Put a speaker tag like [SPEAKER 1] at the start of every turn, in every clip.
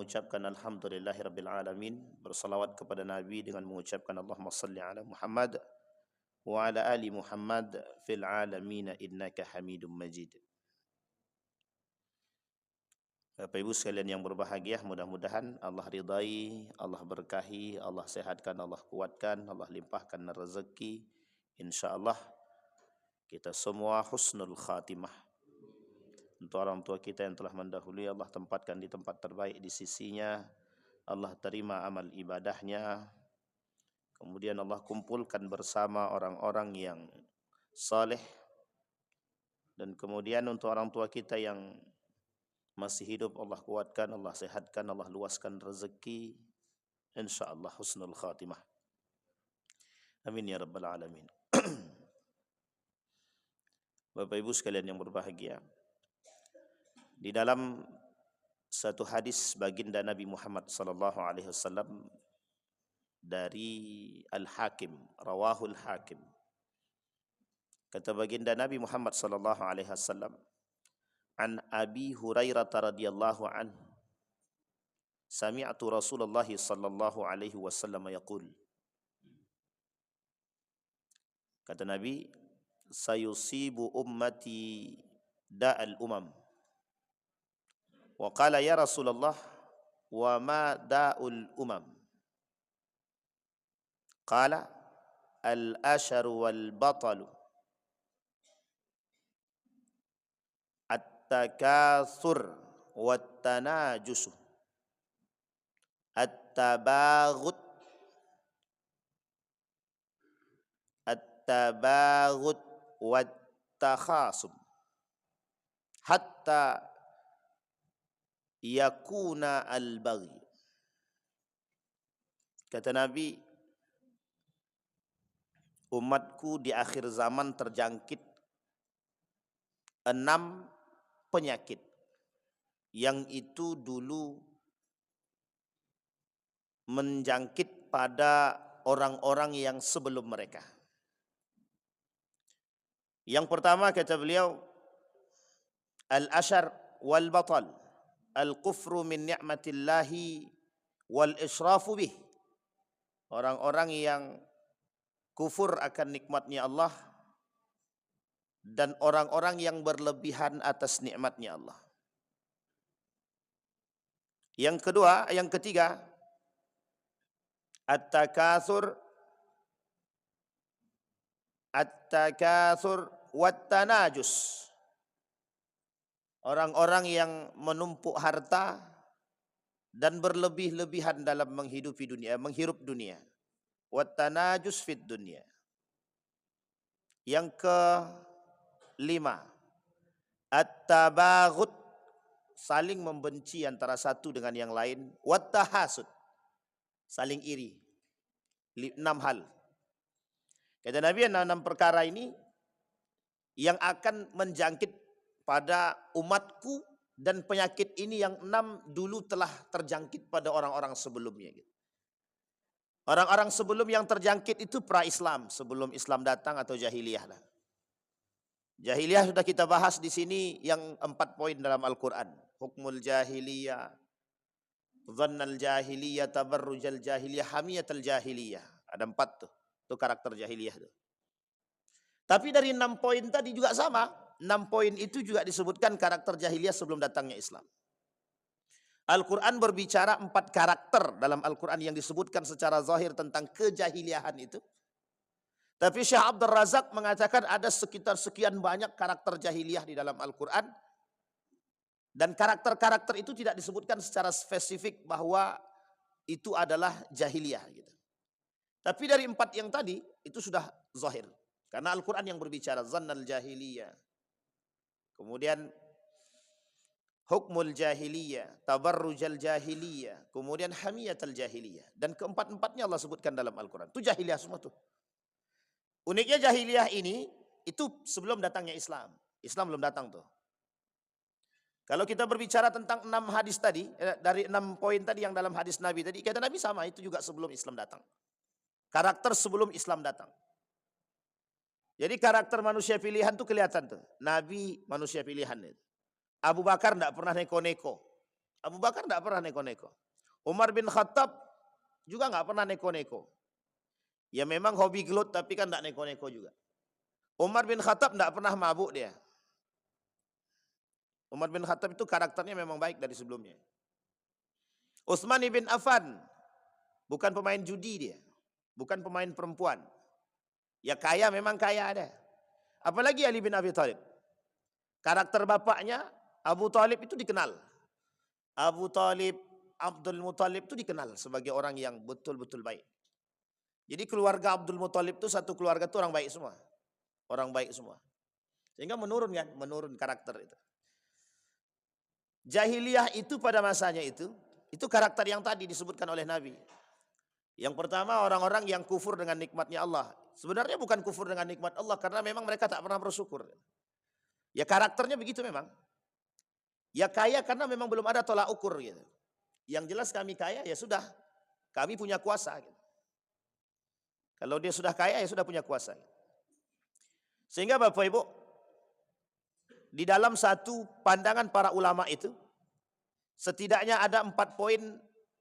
[SPEAKER 1] mengucapkan alhamdulillahirabbil alamin, bersalawat kepada Nabi dengan mengucapkan Allahumma salli ala Muhammad wa ala ali Muhammad fil alamin innaka Hamidum Majid. Bapak Ibu sekalian yang berbahagia, mudah-mudahan Allah ridai, Allah berkahi, Allah sehatkan, Allah kuatkan, Allah limpahkan rezeki. Insyaallah kita semua husnul khatimah. Untuk orang tua kita yang telah mendahului, Allah tempatkan di tempat terbaik di sisinya. Allah terima amal ibadahnya. Kemudian Allah kumpulkan bersama orang-orang yang saleh. Dan kemudian untuk orang tua kita yang masih hidup, Allah kuatkan, Allah sehatkan, Allah luaskan rezeki. InsyaAllah husnul khatimah. Amin ya rabbal alamin. Bapak Ibu sekalian yang berbahagia, di dalam satu hadis baginda Nabi Muhammad sallallahu alaihi wasallam dari Al-Hakim, rawahul Hakim. Kata baginda Nabi Muhammad sallallahu alaihi wasallam, an Abi Hurairah radhiyallahu anhu, sami'tu Rasulullah sallallahu alaihi wasallam yaqul. Kata Nabi, sayusibu ummati da'al umam. Wa qala ya Rasulullah, wa ma da'ul umam? Qala al-asharu wal batalu, at-takatsur wat tanajusu, at-tabaghut wat takhasum, hatta yakuna al-baghi. Kata Nabi, umatku di akhir zaman terjangkit 6 penyakit yang itu dulu menjangkit pada orang-orang yang sebelum mereka. Yang pertama kata beliau, al-ashar wal batal, al-kufru min ni'matillahi wal israfu bih. Orang-orang yang kufur akan nikmatnya Allah dan orang-orang yang berlebihan atas nikmatnya Allah. Yang ketiga, at-takatsur wat tanajus. Orang-orang yang menumpuk harta dan berlebih-lebihan dalam menghirup dunia. Wat tanajus fid dunya. Yang kelima, at-tabaghut, saling membenci antara satu dengan yang lain. Wat tahasud, saling iri. 6 hal. Kata Nabi, 6 perkara ini yang akan menjangkit pada umatku, dan penyakit ini yang 6 dulu telah terjangkit pada orang-orang sebelumnya. Orang-orang sebelum yang terjangkit itu pra-Islam, sebelum Islam datang atau jahiliyah lah. Jahiliyah sudah kita bahas di sini yang 4 poin dalam Al-Quran. Hukmul jahiliyah, dhannal jahiliyah, tabarrujal jahiliyah, hamiyatal jahiliyah. Ada 4 tuh. Itu karakter jahiliyah tuh. Tapi dari 6 poin tadi juga sama. 6 poin itu juga disebutkan karakter jahiliyah sebelum datangnya Islam. Al-Quran berbicara 4 karakter dalam Al-Quran yang disebutkan secara zahir tentang kejahiliahan itu. Tapi Syekh Abdul Razak mengatakan ada sekitar sekian banyak karakter jahiliyah di dalam Al-Quran. Dan karakter-karakter itu tidak disebutkan secara spesifik bahwa itu adalah jahiliyah. Gitu. Tapi dari 4 yang tadi itu sudah zahir. Karena Al-Quran yang berbicara zannal jahiliyah. Kemudian hukmul jahiliyah, tabarrujal jahiliyah, kemudian hamiyatal jahiliyah. Dan keempat-empatnya Allah sebutkan dalam Al-Quran. Itu jahiliyah semua tuh. Uniknya jahiliyah ini, itu sebelum datangnya Islam. Islam belum datang tuh. Kalau kita berbicara tentang 6 hadis tadi, dari 6 poin tadi yang dalam hadis Nabi tadi, kata Nabi sama, itu juga sebelum Islam datang. Karakter sebelum Islam datang. Jadi karakter manusia pilihan tuh kelihatan tuh. Nabi manusia pilihan itu. Abu Bakar tidak pernah neko-neko. Abu Bakar tidak pernah neko-neko. Umar bin Khattab juga nggak pernah neko-neko. Ya memang hobi gelut tapi kan tidak neko-neko juga. Umar bin Khattab tidak pernah mabuk dia. Umar bin Khattab itu karakternya memang baik dari sebelumnya. Utsman bin Affan bukan pemain judi dia. Bukan pemain perempuan. Ya kaya memang kaya ada. Apalagi Ali bin Abi Thalib. Karakter bapaknya Abu Thalib itu dikenal. Abu Thalib, Abdul Muthalib itu dikenal sebagai orang yang betul-betul baik. Jadi keluarga Abdul Muthalib itu satu keluarga itu orang baik semua. Orang baik semua. Sehingga menurun kan, menurun karakter itu. Jahiliyah itu pada masanya itu karakter yang tadi disebutkan oleh Nabi. Yang pertama orang-orang yang kufur dengan nikmatnya Allah. Sebenarnya bukan kufur dengan nikmat Allah karena memang mereka tak pernah bersyukur. Ya karakternya begitu memang. Ya kaya karena memang belum ada tolak ukur gitu. Yang jelas kami kaya ya sudah, kami punya kuasa. Gitu. Kalau dia sudah kaya ya sudah punya kuasa. Sehingga Bapak Ibu, di dalam satu pandangan para ulama itu, setidaknya ada 4 poin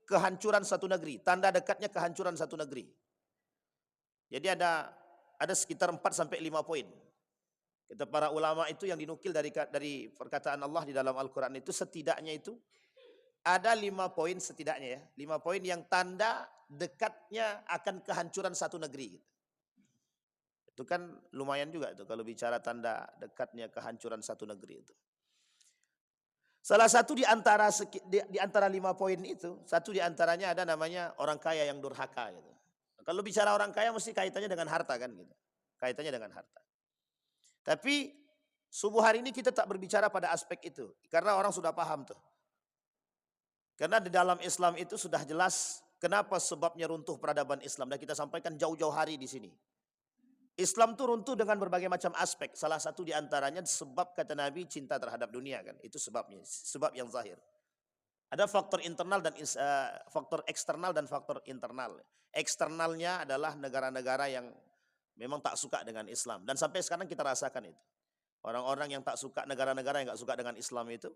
[SPEAKER 1] kehancuran satu negeri, tanda dekatnya kehancuran satu negeri. Jadi ada sekitar 4 sampai 5 poin. Kata para ulama itu yang dinukil dari perkataan Allah di dalam Al-Quran itu setidaknya itu ada 5 poin setidaknya ya. 5 poin yang tanda dekatnya akan kehancuran satu negeri. Itu kan lumayan juga itu kalau bicara tanda dekatnya kehancuran satu negeri itu. Salah satu di antara 5 poin itu, satu di antaranya ada namanya orang kaya yang durhaka gitu. Kalau bicara orang kaya mesti kaitannya dengan harta kan gitu. Kaitannya dengan harta. Tapi subuh hari ini kita tak berbicara pada aspek itu. Karena orang sudah paham tuh. Karena di dalam Islam itu sudah jelas kenapa sebabnya runtuh peradaban Islam. Dan kita sampaikan jauh-jauh hari di sini. Islam itu runtuh dengan berbagai macam aspek. Salah satu di antaranya sebab kata Nabi cinta terhadap dunia kan. Itu sebabnya. Sebab yang zahir. Ada faktor internal dan faktor eksternal dan faktor internal. Eksternalnya adalah negara-negara yang memang tak suka dengan Islam. Dan sampai sekarang kita rasakan itu. Orang-orang yang tak suka, negara-negara yang tak suka dengan Islam itu.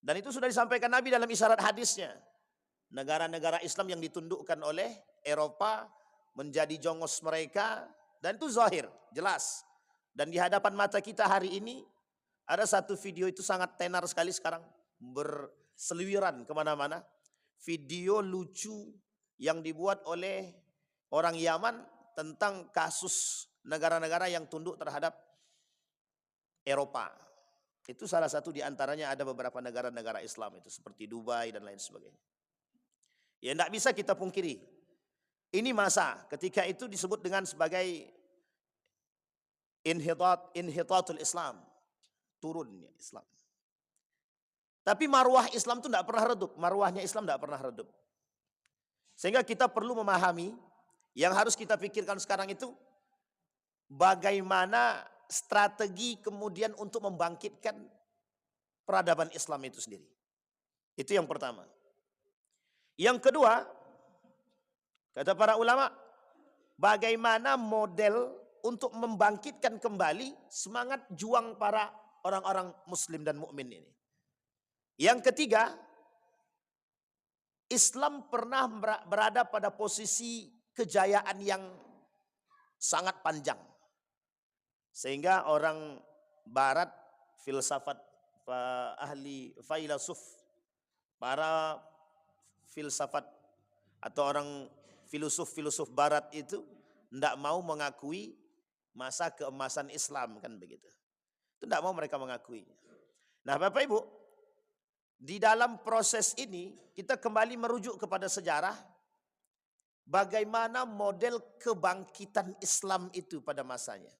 [SPEAKER 1] Dan itu sudah disampaikan Nabi dalam isyarat hadisnya. Negara-negara Islam yang ditundukkan oleh Eropa menjadi jongos mereka. Dan itu zahir, jelas. Dan di hadapan mata kita hari ini, ada satu video itu sangat tenar sekali sekarang. Berseliweran kemana-mana. Video lucu yang dibuat oleh orang Yaman tentang kasus negara-negara yang tunduk terhadap Eropa. Itu salah satu di antaranya ada beberapa negara-negara Islam itu seperti Dubai dan lain sebagainya. Ya tidak bisa kita pungkiri. Ini masa ketika itu disebut dengan sebagai inhitatul Islam. Turunnya Islam. Tapi marwah Islam itu tidak pernah redup. Marwahnya Islam tidak pernah redup. Sehingga kita perlu memahami yang harus kita pikirkan sekarang itu bagaimana strategi kemudian untuk membangkitkan peradaban Islam itu sendiri. Itu yang pertama. Yang kedua, kata para ulama, bagaimana model untuk membangkitkan kembali semangat juang para orang-orang muslim dan mukmin ini. Yang ketiga, Islam pernah berada pada posisi kejayaan yang sangat panjang. Sehingga orang barat, filsafat, ahli filosof, para filsafat atau orang filosof barat itu tidak mau mengakui masa keemasan Islam kan begitu. Itu tidak mau mereka mengakui. Nah Bapak Ibu, di dalam proses ini kita kembali merujuk kepada sejarah bagaimana model kebangkitan Islam itu pada masanya.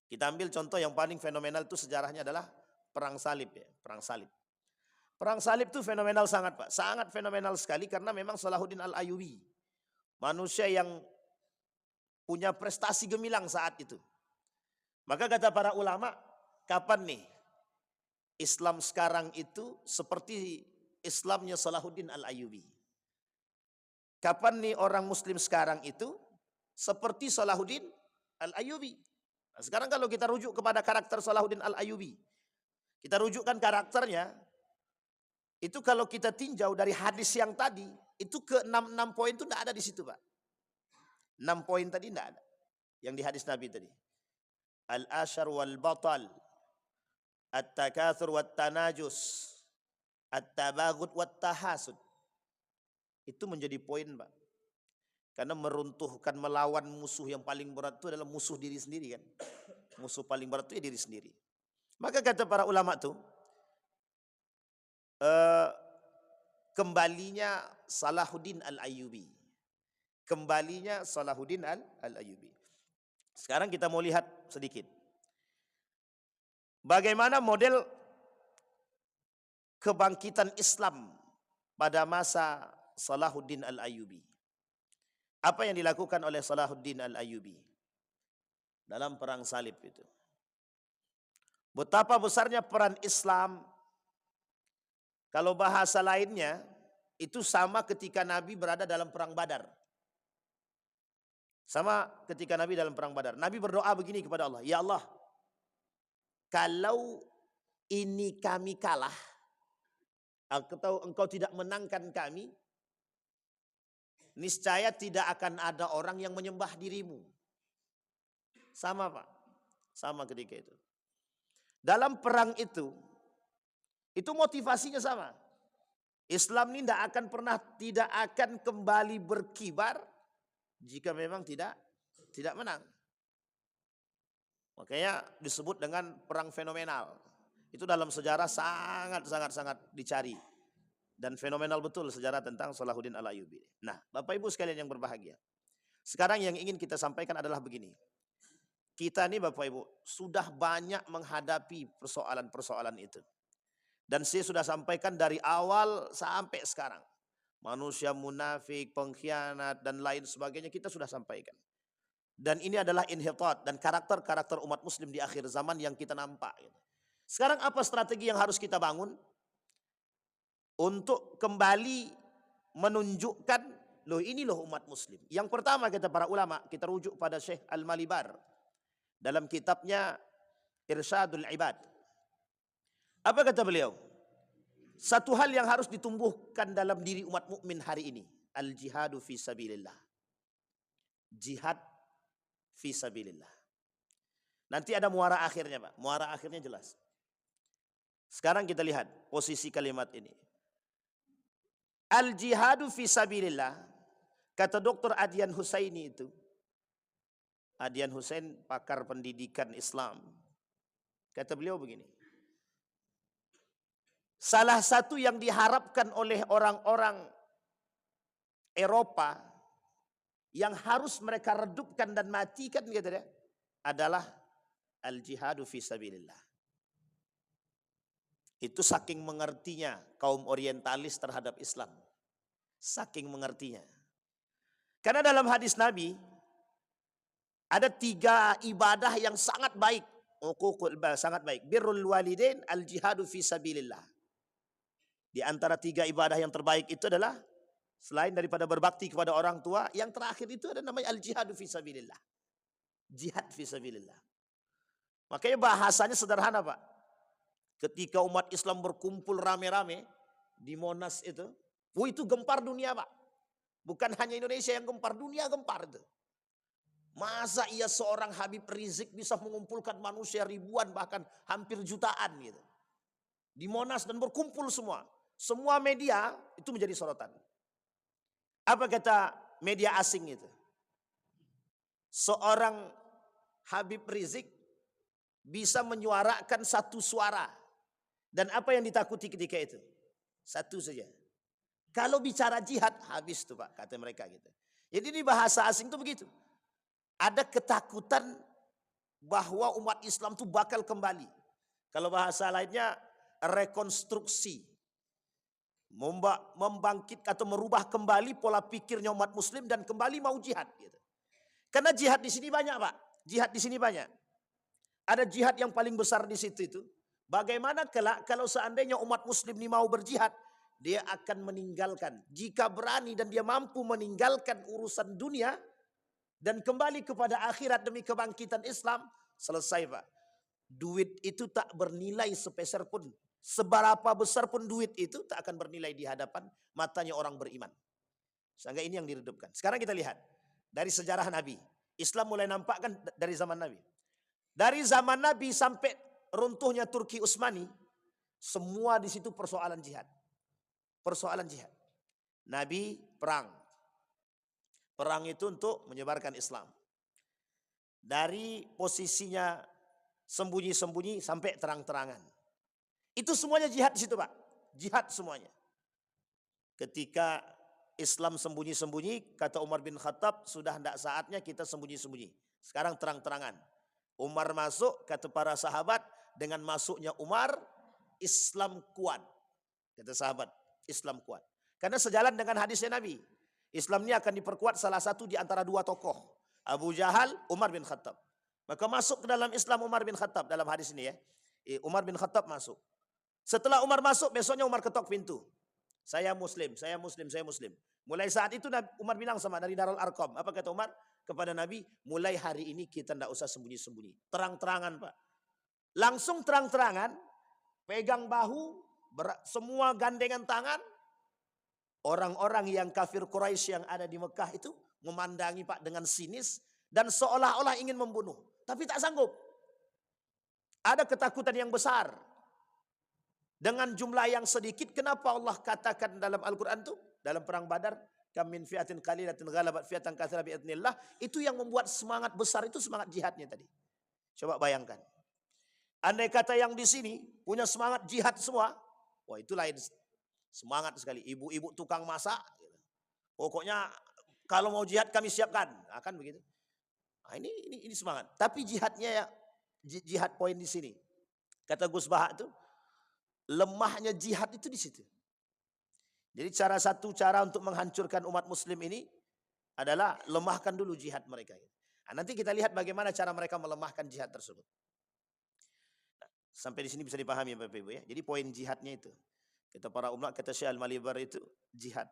[SPEAKER 1] Kita ambil contoh yang paling fenomenal itu sejarahnya adalah Perang Salib ya, Perang Salib. Perang Salib itu fenomenal sangat Pak, sangat fenomenal sekali karena memang Salahuddin Al-Ayyubi manusia yang punya prestasi gemilang saat itu. Maka kata para ulama, kapan nih Islam sekarang itu seperti Islamnya Salahuddin Al-Ayyubi? Kapan nih orang muslim sekarang itu seperti Salahuddin Al-Ayyubi? Nah, sekarang kalau kita rujuk kepada karakter Salahuddin Al-Ayyubi, kita rujukkan karakternya, Itu kalau kita tinjau dari hadis yang tadi, itu ke 6 poin itu tidak ada di situ, Pak. 6 poin tadi tidak ada. Yang di hadis Nabi tadi. Al-ashar wal batal, at-takatsur wat tanajus, at-tabaghut wat tahasud. Itu menjadi poin, Pak. Karena meruntuhkan, melawan musuh yang paling berat itu adalah musuh diri sendiri kan. Musuh paling berat itu ya diri sendiri. Maka kata para ulama tuh, kembalinya Salahuddin Al-Ayyubi. Kembalinya Salahuddin Al-Ayyubi. Sekarang kita mau lihat sedikit. Bagaimana model kebangkitan Islam pada masa Salahuddin Al-Ayyubi. Apa yang dilakukan oleh Salahuddin Al-Ayyubi dalam perang salib itu. Betapa besarnya peran Islam. Kalau bahasa lainnya, itu sama ketika Nabi berada dalam perang Badar. Sama ketika Nabi dalam perang Badar. Nabi berdoa begini kepada Allah. Ya Allah, kalau ini kami kalah, atau engkau tidak menangkan kami, niscaya tidak akan ada orang yang menyembah dirimu. Sama Pak. Sama ketika itu. Dalam perang itu motivasinya sama. Islam ini tidak akan kembali berkibar jika memang tidak menang. Makanya disebut dengan perang fenomenal. Itu dalam sejarah sangat dicari. Dan fenomenal betul sejarah tentang Salahuddin Al-Ayyubi. Nah, Bapak Ibu sekalian yang berbahagia. Sekarang yang ingin kita sampaikan adalah begini. Kita ini Bapak Ibu sudah banyak menghadapi persoalan-persoalan itu. Dan saya sudah sampaikan dari awal sampai sekarang. Manusia munafik, pengkhianat dan lain sebagainya kita sudah sampaikan. Dan ini adalah inhitat dan karakter-karakter umat muslim di akhir zaman yang kita nampak. Sekarang apa strategi yang harus kita bangun? Untuk kembali menunjukkan, loh ini loh umat muslim. Yang pertama kata para ulama, kita rujuk pada Syekh Al-Malibar. Dalam kitabnya Irsyadul Ibad. Apa kata beliau? Satu hal yang harus ditumbuhkan dalam diri umat mukmin hari ini. Al-jihadu fi sabilillah. Jihad fi sabilillah. Nanti ada muara akhirnya Pak. Muara akhirnya jelas. Sekarang kita lihat posisi kalimat ini. Al-jihadu fi sabilillah, kata Dr. Adyan Husaini itu. Adyan Husain pakar pendidikan Islam. Kata beliau begini. Salah satu yang diharapkan oleh orang-orang Eropa yang harus mereka redupkan dan matikan kata dia, adalah al-jihadu fi sabilillah. Itu saking mengertinya kaum orientalis terhadap Islam. Saking mengertinya. Karena dalam hadis Nabi, ada 3 ibadah yang sangat baik. Sangat baik. Birrul walidain, al-jihadu fi sabilillah. Di antara 3 ibadah yang terbaik itu adalah, selain daripada berbakti kepada orang tua, yang terakhir itu ada namanya al-jihadu fi sabilillah. Jihad fi sabilillah. Makanya bahasanya sederhana Pak. Ketika umat Islam berkumpul rame-rame di Monas itu gempar dunia Pak. Bukan hanya Indonesia yang gempar, dunia gempar itu. Masa ia seorang Habib Rizik bisa mengumpulkan manusia ribuan bahkan hampir jutaan gitu. Di Monas dan berkumpul semua. Semua media itu menjadi sorotan. Apa kata media asing itu? Seorang Habib Rizik bisa menyuarakan satu suara. Dan apa yang ditakuti ketika itu? Satu saja. Kalau bicara jihad, habis tuh Pak, kata mereka gitu. Jadi di bahasa asing itu begitu. Ada ketakutan bahwa umat Islam itu bakal kembali. Kalau bahasa lainnya, rekonstruksi. Membangkit atau merubah kembali pola pikirnya umat muslim dan kembali mau jihad. Gitu. Karena jihad di sini banyak Pak. Jihad di sini banyak. Ada jihad yang paling besar di situ itu. Bagaimana kalau seandainya umat muslim ini mau berjihad, dia akan meninggalkan. Jika berani dan dia mampu meninggalkan urusan dunia dan kembali kepada akhirat demi kebangkitan Islam, selesai Pak. Duit itu tak bernilai sepeser pun Seberapa besar pun duit itu tak akan bernilai di hadapan matanya orang beriman. Sehingga ini yang diredupkan. Sekarang kita lihat dari sejarah Nabi. Islam mulai nampak kan dari zaman Nabi. Dari zaman Nabi sampai runtuhnya Turki Utsmani, semua di situ persoalan jihad. Persoalan jihad. Nabi perang. Perang itu untuk menyebarkan Islam. Dari posisinya sembunyi-sembunyi sampai terang-terangan. Itu semuanya jihad di situ, Pak. Jihad semuanya. Ketika Islam sembunyi-sembunyi, kata Umar bin Khattab, sudah tidak saatnya kita sembunyi-sembunyi. Sekarang terang-terangan. Umar masuk, kata para sahabat, dengan masuknya Umar, Islam kuat. Kata sahabat, Islam kuat. Karena sejalan dengan hadisnya Nabi. Islam ini akan diperkuat salah satu di antara dua tokoh. Abu Jahal, Umar bin Khattab. Maka masuk ke dalam Islam Umar bin Khattab dalam hadis ini ya. Umar bin Khattab masuk. Setelah Umar masuk, besoknya Umar ketok pintu. Saya Muslim, saya Muslim, saya Muslim. Mulai saat itu Umar bilang sama dari Darul Arqam. Apa kata Umar? Kepada Nabi, mulai hari ini kita tidak usah sembunyi-sembunyi. Terang-terangan, Pak. Langsung terang-terangan, pegang bahu, semua gandengan tangan. Orang-orang yang kafir Quraisy yang ada di Mekah itu memandangi Pak dengan sinis dan seolah-olah ingin membunuh. Tapi tak sanggup. Ada ketakutan yang besar. Dengan jumlah yang sedikit, kenapa Allah katakan dalam Al-Quran itu? Dalam perang Badar, kam min fi'atin qalilatin ghalabat fi'atan katsiratan bi'idznillah. Itu yang membuat semangat besar itu semangat jihadnya tadi. Coba bayangkan. Andai kata yang di sini punya semangat jihad semua, wah itu lain. Semangat sekali. Ibu-ibu tukang masak. Pokoknya kalau mau jihad kami siapkan. Akan begitu. Nah, ini semangat. Tapi jihadnya ya, jihad poin di sini. Kata Gus Baha itu, lemahnya jihad itu di situ. Jadi satu cara untuk menghancurkan umat muslim ini adalah lemahkan dulu jihad mereka. Nah, nanti kita lihat bagaimana cara mereka melemahkan jihad tersebut. Nah, sampai di sini bisa dipahami Bapak Ibu ya. Jadi poin jihadnya itu. Kata para ulama, kata Syekh Al-Malibar itu jihad.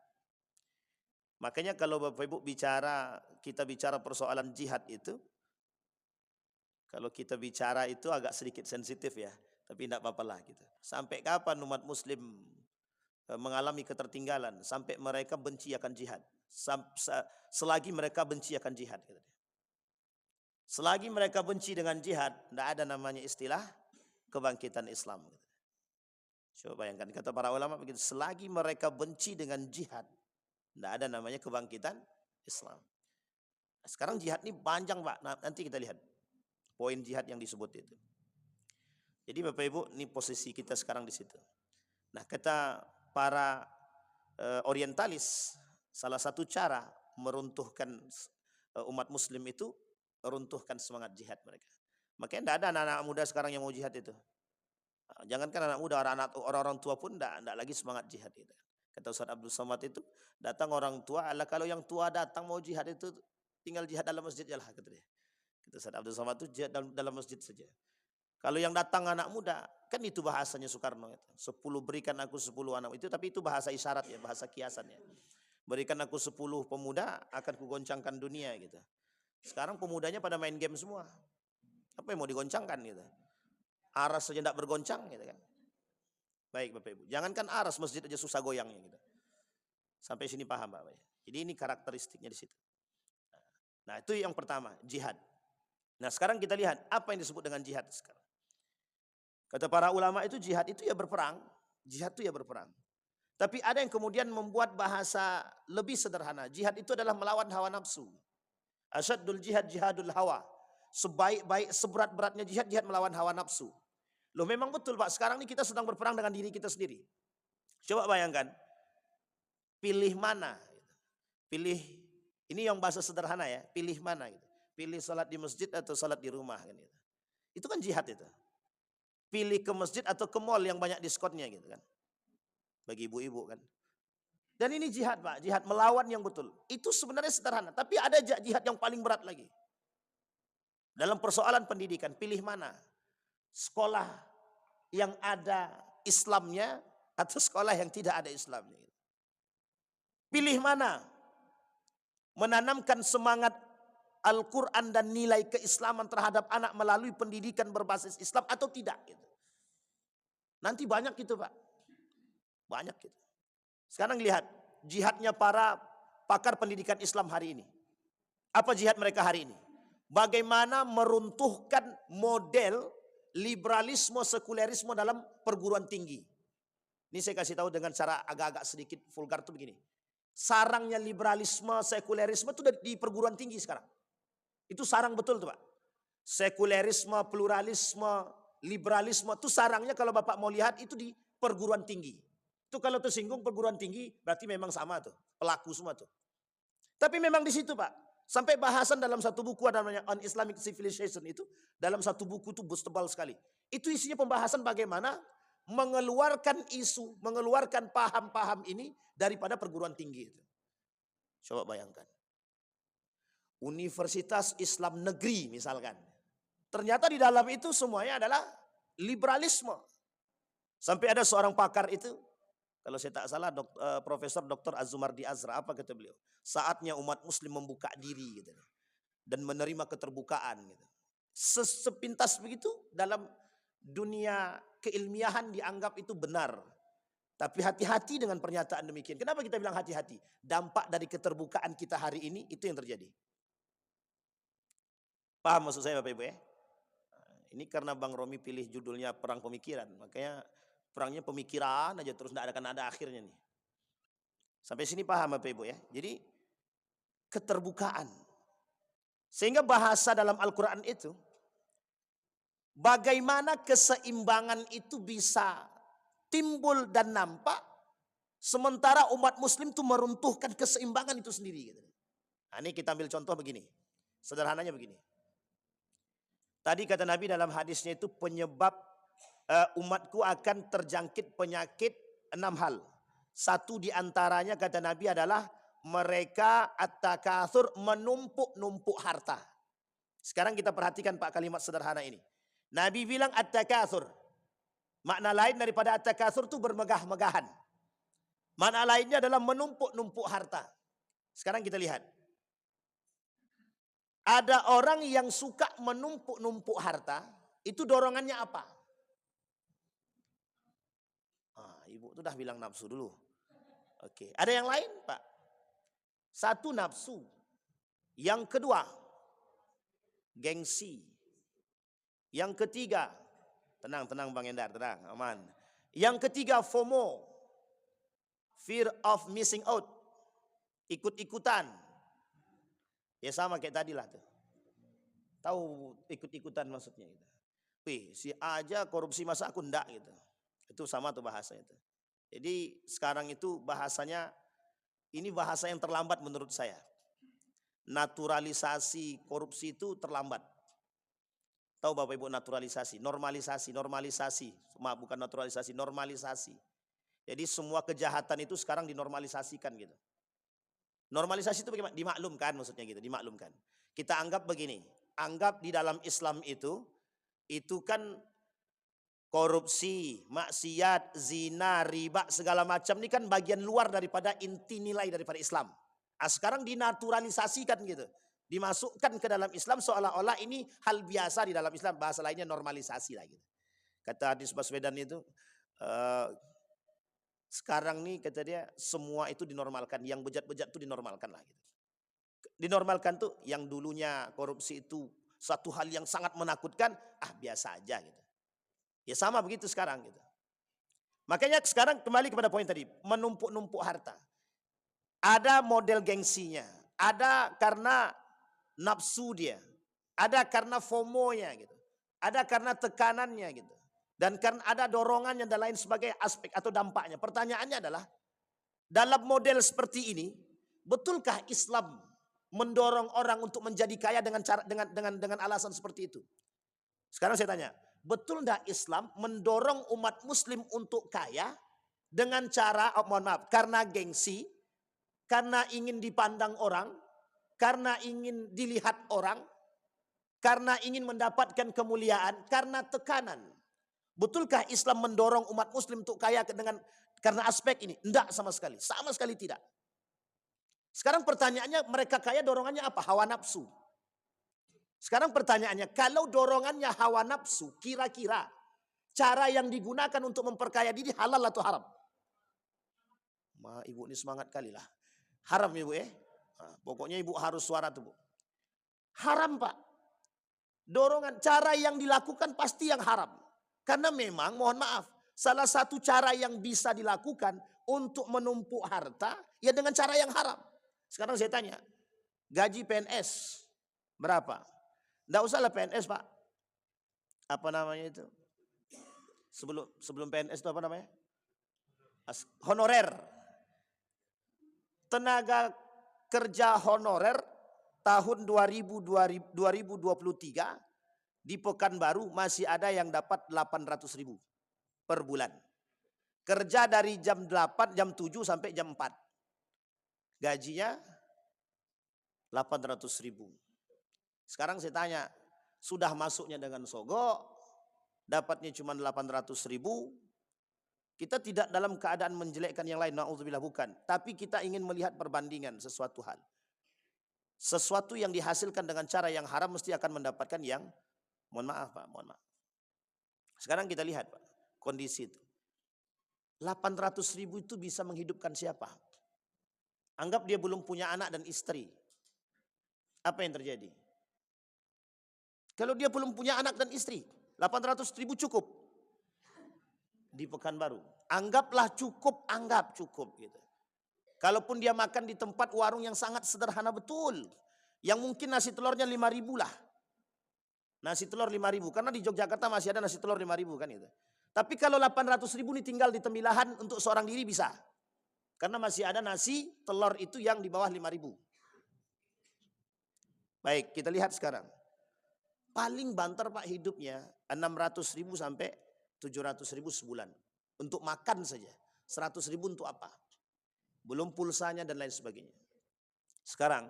[SPEAKER 1] Makanya kalau Bapak Ibu kita bicara persoalan jihad itu, kalau kita bicara itu agak sedikit sensitif ya. Tapi tidak apa-apa lah gitu. Sampai kapan umat muslim mengalami ketertinggalan? Sampai mereka benci akan jihad. Selagi mereka benci akan jihad. Selagi mereka benci dengan jihad, tidak ada namanya istilah kebangkitan Islam. Coba bayangkan, kata para ulama begitu. Selagi mereka benci dengan jihad, tidak ada namanya kebangkitan Islam. Nah, sekarang jihad ini panjang Pak. Nah, nanti kita lihat poin jihad yang disebut itu. Jadi Bapak Ibu, ini posisi kita sekarang di situ. Nah, kata para orientalis, salah satu cara meruntuhkan umat muslim itu, runtuhkan semangat jihad mereka. Makanya tidak ada anak-anak muda sekarang yang mau jihad itu. Jangankan anak muda, orang-orang tua pun tidak lagi semangat jihad itu. Kata Ustaz Abdul Somad itu, datang orang tua, kalau yang tua datang mau jihad itu, tinggal jihad dalam masjid lah, kata dia. Kata Ustaz Abdul Somad itu jihad dalam masjid saja. Kalau yang datang anak muda, kan itu bahasanya Soekarno. 10 berikan aku 10 anak. Itu, tapi itu bahasa isyarat ya, bahasa kiasan ya. Berikan aku 10 pemuda, akan kugoncangkan dunia gitu. Sekarang pemudanya pada main game semua. Apa yang mau digoncangkan gitu. Aras saja tidak bergoncang gitu kan. Baik Bapak Ibu, jangankan aras, masjid aja susah goyangnya gitu. Sampai sini paham Pak. Jadi ini karakteristiknya di situ. Nah itu yang pertama, jihad. Nah sekarang kita lihat apa yang disebut dengan jihad sekarang. Kata para ulama itu jihad itu ya berperang. Jihad itu ya berperang. Tapi ada yang kemudian membuat bahasa lebih sederhana. Jihad itu adalah melawan hawa nafsu. Asyaddul jihad jihadul hawa. Sebaik-baik, seberat-beratnya jihad, jihad melawan hawa nafsu. Loh memang betul Pak, sekarang ini kita sedang berperang dengan diri kita sendiri. Coba bayangkan, pilih mana? Pilih, ini yang bahasa sederhana ya, pilih mana gitu. Pilih salat di masjid atau salat di rumah kan gitu. Itu kan jihad itu. Pilih ke masjid atau ke mall yang banyak diskonnya gitu kan. Bagi ibu-ibu kan. Dan ini jihad Pak, jihad melawan yang betul. Itu sebenarnya sederhana, tapi ada jihad yang paling berat lagi. Dalam persoalan pendidikan, pilih mana? Sekolah yang ada Islamnya atau sekolah yang tidak ada Islamnya. Pilih mana? Menanamkan semangat Al-Quran dan nilai keislaman terhadap anak melalui pendidikan berbasis Islam atau tidak. Nanti banyak gitu Pak. Banyak gitu. Sekarang lihat jihadnya para pakar pendidikan Islam hari ini. Apa jihad mereka hari ini? Bagaimana meruntuhkan model liberalisme sekulerisme dalam perguruan tinggi. Ini saya kasih tahu dengan cara agak-agak sedikit vulgar tuh begini. Sarangnya liberalisme sekulerisme itu di perguruan tinggi sekarang. Itu sarang betul tuh Pak. Sekulerisme, pluralisme, liberalisme itu sarangnya kalau Bapak mau lihat itu di perguruan tinggi. Itu kalau tersinggung perguruan tinggi berarti memang sama tuh, pelaku semua tuh. Tapi memang di situ Pak, sampai bahasan dalam satu buku ada namanya On Islamic Civilization itu, dalam satu buku itu tebal sekali. Itu isinya pembahasan bagaimana mengeluarkan isu, mengeluarkan paham-paham ini daripada perguruan tinggi itu. Coba bayangkan. Universitas Islam Negeri misalkan. Ternyata di dalam itu semuanya adalah liberalisme. Sampai ada seorang pakar itu, kalau saya tak salah Profesor Dr. Azumardi Azra, apa kata beliau? Saatnya umat muslim membuka diri gitu, dan menerima keterbukaan. Gitu. Sepintas begitu dalam dunia keilmiahan dianggap itu benar. Tapi hati-hati dengan pernyataan demikian. Kenapa kita bilang hati-hati? Dampak dari keterbukaan kita hari ini itu yang terjadi. Paham maksud saya Bapak Ibu ya? Ini karena Bang Romi pilih judulnya Perang Pemikiran. Makanya perangnya pemikiran aja terus tidak akan ada akhirnya nih. Sampai sini paham Bapak Ibu ya? Jadi keterbukaan. Sehingga bahasa dalam Al-Quran itu, bagaimana keseimbangan itu bisa timbul dan nampak, sementara umat muslim itu meruntuhkan keseimbangan itu sendiri. Nah, ini kita ambil contoh begini. Sederhananya begini. Tadi kata Nabi dalam hadisnya itu penyebab umatku akan terjangkit penyakit 6 hal. Satu diantaranya kata Nabi adalah mereka at-takatsur menumpuk-numpuk harta. Sekarang kita perhatikan Pak kalimat sederhana ini. Nabi bilang at-takatsur. Makna lain daripada at-takatsur itu bermegah-megahan. Makna lainnya adalah menumpuk-numpuk harta. Sekarang kita lihat. Ada orang yang suka menumpuk-numpuk harta, itu dorongannya apa? Ibu itu dah bilang nafsu dulu. Oke, ada yang lain Pak? Satu nafsu. Yang kedua, gengsi. Yang ketiga, tenang Bang Endar, tenang, aman. Yang ketiga FOMO, fear of missing out, ikut-ikutan. Ya sama kayak tadi lah tuh. Tahu ikut-ikutan maksudnya gitu. Wih, si A aja korupsi masa aku enggak gitu. Itu sama tuh bahasanya itu. Jadi sekarang itu bahasanya, ini bahasa yang terlambat menurut saya. Naturalisasi korupsi itu terlambat. Tahu Bapak Ibu naturalisasi, normalisasi. Maaf, bukan naturalisasi, normalisasi. Jadi semua kejahatan itu sekarang dinormalisasikan gitu. Normalisasi itu bagaimana? Dimaklumkan maksudnya gitu, dimaklumkan. Kita anggap begini, anggap di dalam Islam itu kan korupsi, maksiat, zina, riba, segala macam ini kan bagian luar daripada inti nilai daripada Islam. Nah, sekarang dinaturalisasikan gitu. Dimasukkan ke dalam Islam seolah-olah ini hal biasa di dalam Islam. Bahasa lainnya normalisasi lah gitu. Kata Anies Baswedan itu, sekarang nih kata dia semua itu dinormalkan. Yang bejat-bejat itu dinormalkan lah gitu. Dinormalkan tuh yang dulunya korupsi itu satu hal yang sangat menakutkan, biasa aja gitu. Ya sama begitu sekarang gitu. Makanya sekarang kembali kepada poin tadi, menumpuk-numpuk harta. Ada model gengsinya, ada karena nafsu dia, ada karena FOMO-nya gitu, ada karena tekanannya gitu, dan karena ada dorongannya dan lain sebagai aspek atau dampaknya. Pertanyaannya adalah, dalam model seperti ini, betulkah Islam mendorong orang untuk menjadi kaya dengan alasan seperti itu? Sekarang saya tanya, betul enggak Islam mendorong umat muslim untuk kaya dengan cara, mohon maaf, karena gengsi, karena ingin dipandang orang, karena ingin dilihat orang, karena ingin mendapatkan kemuliaan, karena tekanan? Betulkah Islam mendorong umat muslim untuk kaya karena aspek ini? Enggak sama sekali, sama sekali tidak. Sekarang pertanyaannya, mereka kaya dorongannya apa? Hawa nafsu. Sekarang pertanyaannya, kalau dorongannya hawa nafsu, kira-kira cara yang digunakan untuk memperkaya diri halal atau haram? Ibu ini semangat kali lah. Haram ibu ya. Pokoknya ibu harus suara tuh bu. Haram pak. Dorongan cara yang dilakukan pasti yang haram. Karena memang mohon maaf. Salah satu cara yang bisa dilakukan untuk menumpuk harta ya dengan cara yang haram. Sekarang saya tanya. Gaji PNS berapa? Nggak usahlah PNS pak. Apa namanya itu? Sebelum PNS itu apa namanya? Honorer. Tenaga kerja honorer tahun 2023 di Pekanbaru masih ada yang dapat 800.000 per bulan. Kerja dari jam 8, jam 7 sampai jam 4. Gajinya 800.000. Sekarang saya tanya, sudah masuknya dengan sogok, dapatnya cuma 800.000. Kita tidak dalam keadaan menjelekkan yang lain, na'udzubillah bukan. Tapi kita ingin melihat perbandingan sesuatu hal. Sesuatu yang dihasilkan dengan cara yang haram mesti akan mendapatkan yang, mohon maaf Pak, mohon maaf. Sekarang kita lihat Pak, kondisi itu. 800.000 itu bisa menghidupkan siapa? Anggap dia belum punya anak dan istri. Apa yang terjadi? Kalau dia belum punya anak dan istri, 800.000 cukup. Di Pekanbaru. Anggaplah cukup, anggap cukup gitu. Kalaupun dia makan di tempat warung yang sangat sederhana betul. Yang mungkin nasi telurnya 5.000 lah. Nasi telur 5.000. Karena di Yogyakarta masih ada nasi telur 5.000 kan itu. Tapi kalau 800.000 ini tinggal di Temilahan untuk seorang diri bisa. Karena masih ada nasi telur itu yang di bawah 5.000. Baik, kita lihat sekarang. Paling banter Pak hidupnya 600.000 sampai 700.000 sebulan. Untuk makan saja. 100.000 untuk apa? Belum pulsanya dan lain sebagainya. Sekarang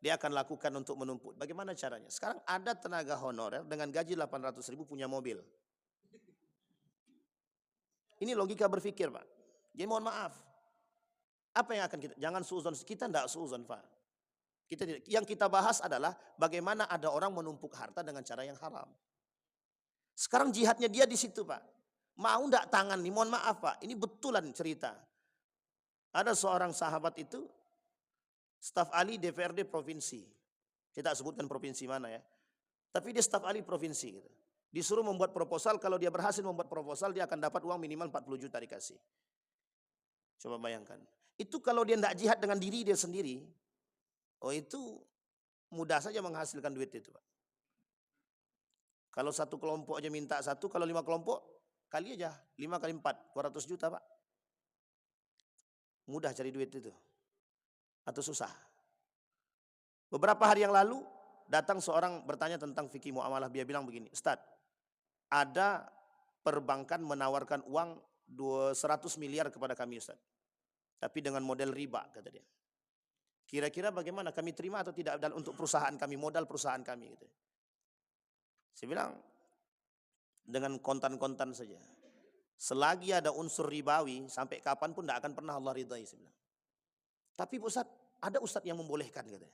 [SPEAKER 1] dia akan lakukan untuk menumpuk. Bagaimana caranya? Sekarang ada tenaga honorer dengan gaji 800.000 punya mobil. Ini logika berpikir Pak. Jadi mohon maaf. Apa yang akan kita, jangan suuzon, kita tidak suuzon Pak. Yang kita bahas adalah bagaimana ada orang menumpuk harta dengan cara yang haram. Sekarang jihadnya dia di situ Pak. Mau ndak tangan nih, mohon maaf Pak. Ini betulan cerita. Ada seorang sahabat itu, staf ahli DPRD provinsi. Saya tak sebutkan provinsi mana ya. Tapi dia staf ahli provinsi gitu. Disuruh membuat proposal, kalau dia berhasil membuat proposal dia akan dapat uang minimal 40 juta dikasih. Coba bayangkan. Itu kalau dia ndak jihad dengan diri dia sendiri, oh itu mudah saja menghasilkan duit itu Pak. Kalau satu kelompok aja minta satu, kalau 5 kelompok, kali aja 5 kali 4, 200 juta Pak. Mudah cari duit itu. Atau susah? Beberapa hari yang lalu, datang seorang bertanya tentang fikih muamalah. Dia bilang begini, Ustaz, ada perbankan menawarkan uang 100 miliar kepada kami Ustaz. Tapi dengan model riba, kata dia. Kira-kira bagaimana, kami terima atau tidak untuk perusahaan kami, modal perusahaan kami gitu. Saya bilang, dengan kontan-kontan saja. Selagi ada unsur ribawi, sampai kapanpun tidak akan pernah Allah ridai. Saya bilang. Tapi Ustaz, ada Ustaz yang membolehkan katanya.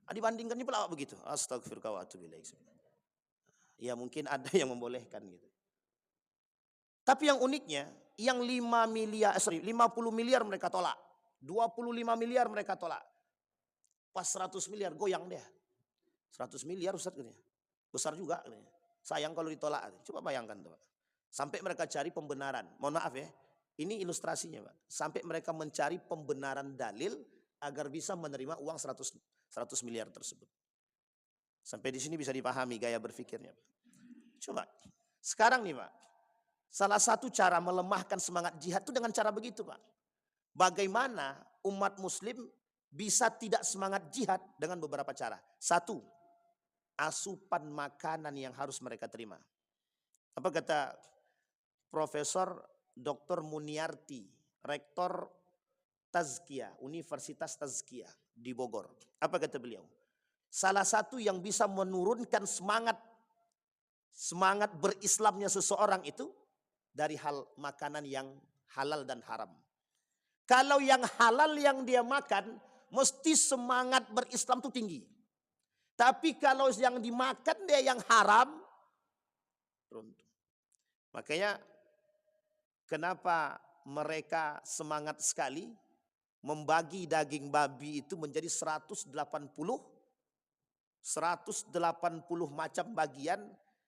[SPEAKER 1] Dibandingkannya pula begitu. Astagfirullah wa atubu ilaih. Ya mungkin ada yang membolehkan gitu. Tapi yang uniknya, yang 50 miliar mereka tolak. 25 miliar mereka tolak. Pas 100 miliar goyang dia. 100 miliar Ustaz katanya. Besar juga katanya. Sayang kalau ditolak. Coba bayangkan Pak. Sampai mereka cari pembenaran. Mohon maaf ya. Ini ilustrasinya Pak. Sampai mereka mencari pembenaran dalil agar bisa menerima uang 100 miliar tersebut. Sampai di sini bisa dipahami gaya berpikirnya Pak. Coba. Sekarang nih Pak. Salah satu cara melemahkan semangat jihad itu dengan cara begitu Pak. Bagaimana umat muslim bisa tidak semangat jihad dengan beberapa cara. Satu. Asupan makanan yang harus mereka terima. Apa kata Profesor Dr. Muniarti, Rektor Tazkiyah, Universitas Tazkiyah di Bogor. Apa kata beliau? Salah satu yang bisa menurunkan semangat berislamnya seseorang itu dari hal makanan yang halal dan haram. Kalau yang halal yang dia makan, mesti semangat berislam itu tinggi. Tapi kalau yang dimakan dia yang haram, runtuh. Makanya kenapa mereka semangat sekali membagi daging babi itu menjadi 180 macam bagian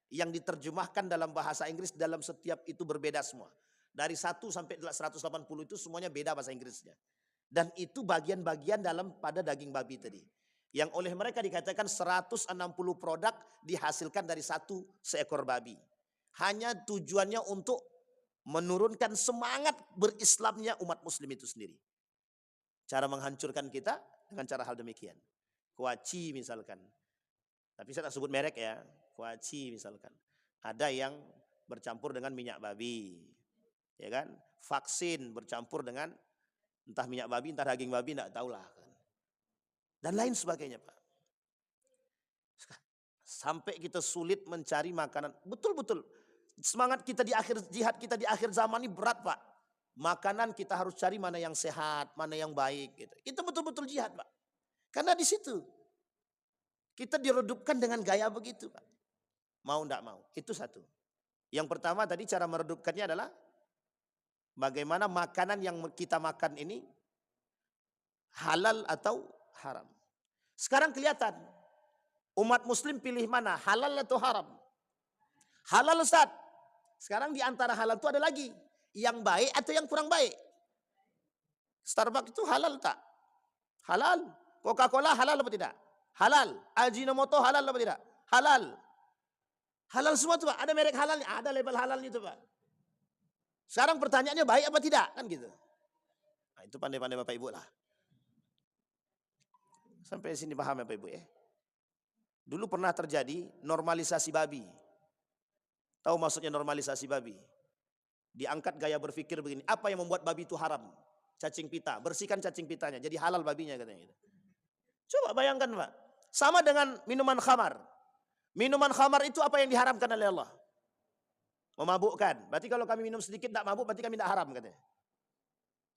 [SPEAKER 1] yang diterjemahkan dalam bahasa Inggris dalam setiap itu berbeda semua. Dari 1 sampai 180 itu semuanya beda bahasa Inggrisnya. Dan itu bagian-bagian dalam pada daging babi tadi. Yang oleh mereka dikatakan 160 produk dihasilkan dari seekor babi. Hanya tujuannya untuk menurunkan semangat berislamnya umat muslim itu sendiri. Cara menghancurkan kita dengan cara hal demikian. Kuaci misalkan. Tapi saya tak sebut merek ya. Kuaci misalkan. Ada yang bercampur dengan minyak babi. Ya kan? Vaksin bercampur dengan entah minyak babi, entah daging babi, enggak tahulah kan. Dan lain sebagainya, Pak. Sampai kita sulit mencari makanan. Betul-betul. Semangat kita di akhir jihad kita di akhir zaman ini berat, Pak. Makanan kita harus cari mana yang sehat, mana yang baik gitu. Itu betul-betul jihad, Pak. Karena di situ kita diredupkan dengan gaya begitu, Pak. Mau enggak mau. Itu satu. Yang pertama tadi cara meredupkannya adalah bagaimana makanan yang kita makan ini halal atau haram. Sekarang kelihatan umat muslim pilih mana, halal atau haram? Halal, Ustaz. Sekarang di antara halal itu ada lagi yang baik atau yang kurang baik. Starbucks itu halal tak? Halal. Coca-Cola halal apa tidak? Halal. Ajinomoto halal apa tidak? Halal. Halal semua tuh, Pak. Ada merek halalnya, ada label halalnya itu, Pak. Sekarang pertanyaannya baik apa tidak? Kan gitu. Nah, itu pandai-pandai Bapak Ibu lah. Sampai sini paham ya Bapak Ibu ya. Dulu pernah terjadi normalisasi babi. Tahu maksudnya normalisasi babi? Diangkat gaya berpikir begini, apa yang membuat babi itu haram? Cacing pita, bersihkan cacing pitanya, jadi halal babinya katanya gitu. Coba bayangkan Pak, sama dengan minuman khamar. Minuman khamar itu apa yang diharamkan oleh Allah? Memabukkan. Berarti kalau kami minum sedikit tidak mabuk, berarti kami tidak haram katanya.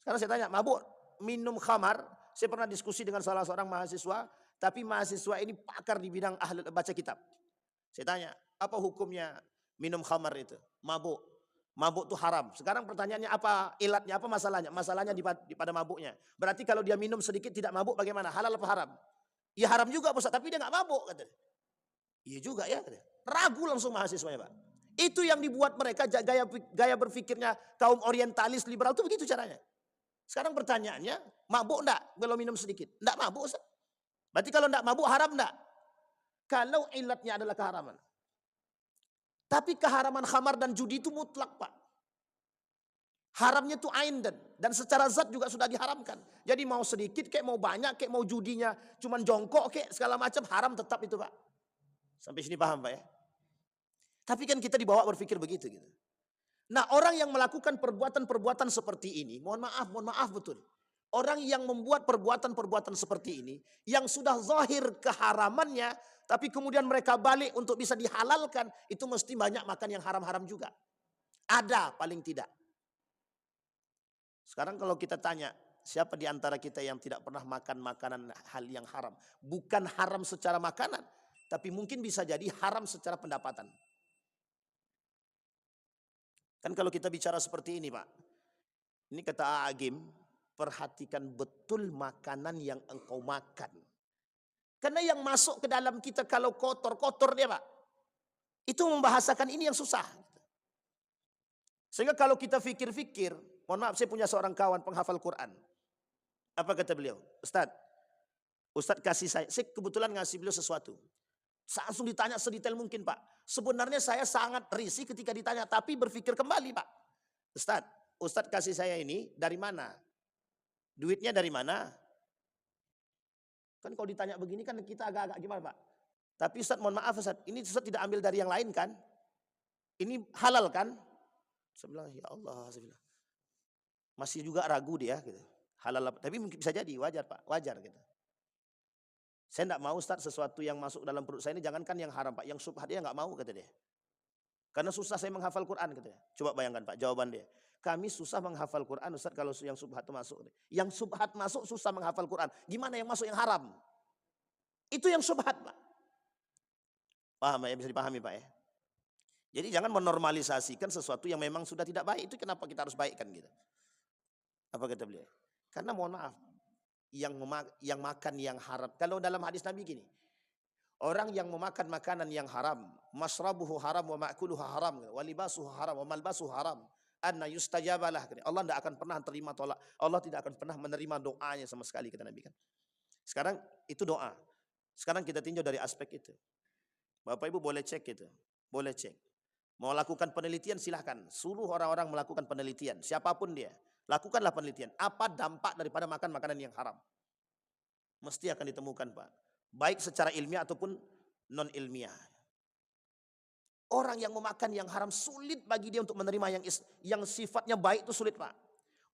[SPEAKER 1] Sekarang saya tanya, mabuk minum khamar? Saya pernah diskusi dengan salah seorang mahasiswa, tapi mahasiswa ini pakar di bidang ahli baca kitab. Saya tanya, apa hukumnya minum khamar itu? Mabuk. Mabuk itu haram. Sekarang pertanyaannya apa ilatnya, apa masalahnya? Masalahnya pada mabuknya. Berarti kalau dia minum sedikit tidak mabuk bagaimana? Halal apa haram? Ya haram juga Ustaz, tapi dia nggak mabuk katanya. Iya juga ya. Ragu langsung mahasiswanya Pak. Itu yang dibuat mereka gaya berpikirnya kaum orientalis liberal itu begitu caranya. Sekarang pertanyaannya, mabuk enggak kalau minum sedikit? Enggak mabuk Ustaz. Berarti kalau enggak mabuk haram enggak? Kalau ilatnya adalah keharaman. Tapi keharaman khamar dan judi itu mutlak Pak. Haramnya itu ain dan secara zat juga sudah diharamkan. Jadi mau sedikit kayak mau banyak kayak mau judinya cuman jongkok kayak segala macam haram tetap itu Pak. Sampai sini paham Pak ya? Tapi kan kita dibawa berpikir begitu gitu. Nah orang yang melakukan perbuatan-perbuatan seperti ini, mohon maaf betul. Orang yang membuat perbuatan-perbuatan seperti ini, yang sudah zahir keharamannya, tapi kemudian mereka balik untuk bisa dihalalkan, itu mesti banyak makan yang haram-haram juga. Ada paling tidak. Sekarang kalau kita tanya, siapa di antara kita yang tidak pernah makan makanan hal yang haram? Bukan haram secara makanan, tapi mungkin bisa jadi haram secara pendapatan. Kan kalau kita bicara seperti ini Pak, ini kata Agim, perhatikan betul makanan yang engkau makan. Karena yang masuk ke dalam kita kalau kotor-kotor dia Pak, itu membahasakan ini yang susah. Sehingga kalau kita fikir-fikir, mohon maaf saya punya seorang kawan penghafal Quran. Apa kata beliau? Ustadz kasih saya kebetulan ngasih beliau sesuatu. Langsung ditanya sedetail mungkin Pak. Sebenarnya saya sangat risih ketika ditanya, tapi berpikir kembali Pak. Ustadz kasih saya ini dari mana? Duitnya dari mana? Kan kalau ditanya begini kan kita agak-agak gimana Pak? Tapi Ustadz mohon maaf Ustadz, ini Ustadz tidak ambil dari yang lain kan? Ini halal kan? Saya bilang ya Allah, saya bilang. Masih juga ragu dia gitu. Halal, tapi mungkin bisa jadi wajar Pak, wajar gitu. Saya tidak mau Ustaz sesuatu yang masuk dalam perut saya ini jangankan yang haram Pak, yang subhat dia nggak mau kata dia. Karena susah saya menghafal Quran kata dia. Coba bayangkan Pak jawaban dia. Kami susah menghafal Quran Ustaz kalau yang subhat itu masuk. Yang subhat masuk susah menghafal Quran. Gimana yang masuk yang haram? Itu yang subhat Pak. Paham ya, bisa dipahami Pak ya. Jadi jangan menormalisasikan sesuatu yang memang sudah tidak baik. Itu kenapa kita harus baikkan gitu. Apa kata beliau? Karena mohon maaf, yang makan yang haram. Kalau dalam hadis Nabi gini, orang yang memakan makanan yang haram, masrabuhu haram wa ma'kuluhu haram, wa libasuhu haram wa malbasuhu haram, anna yustajabalah. Allah tidak akan pernah terima tolak. Allah tidak akan pernah menerima doanya sama sekali, kata Nabi kan. Sekarang itu doa. Sekarang kita tinjau dari aspek itu. Bapak Ibu boleh cek itu. Boleh cek. Mau lakukan penelitian silahkan. Suruh orang-orang melakukan penelitian. Siapapun dia. Lakukanlah penelitian. Apa dampak daripada makan makanan yang haram? Mesti akan ditemukan Pak. Baik secara ilmiah ataupun non ilmiah. Orang yang memakan yang haram sulit bagi dia untuk menerima yang sifatnya baik itu sulit Pak.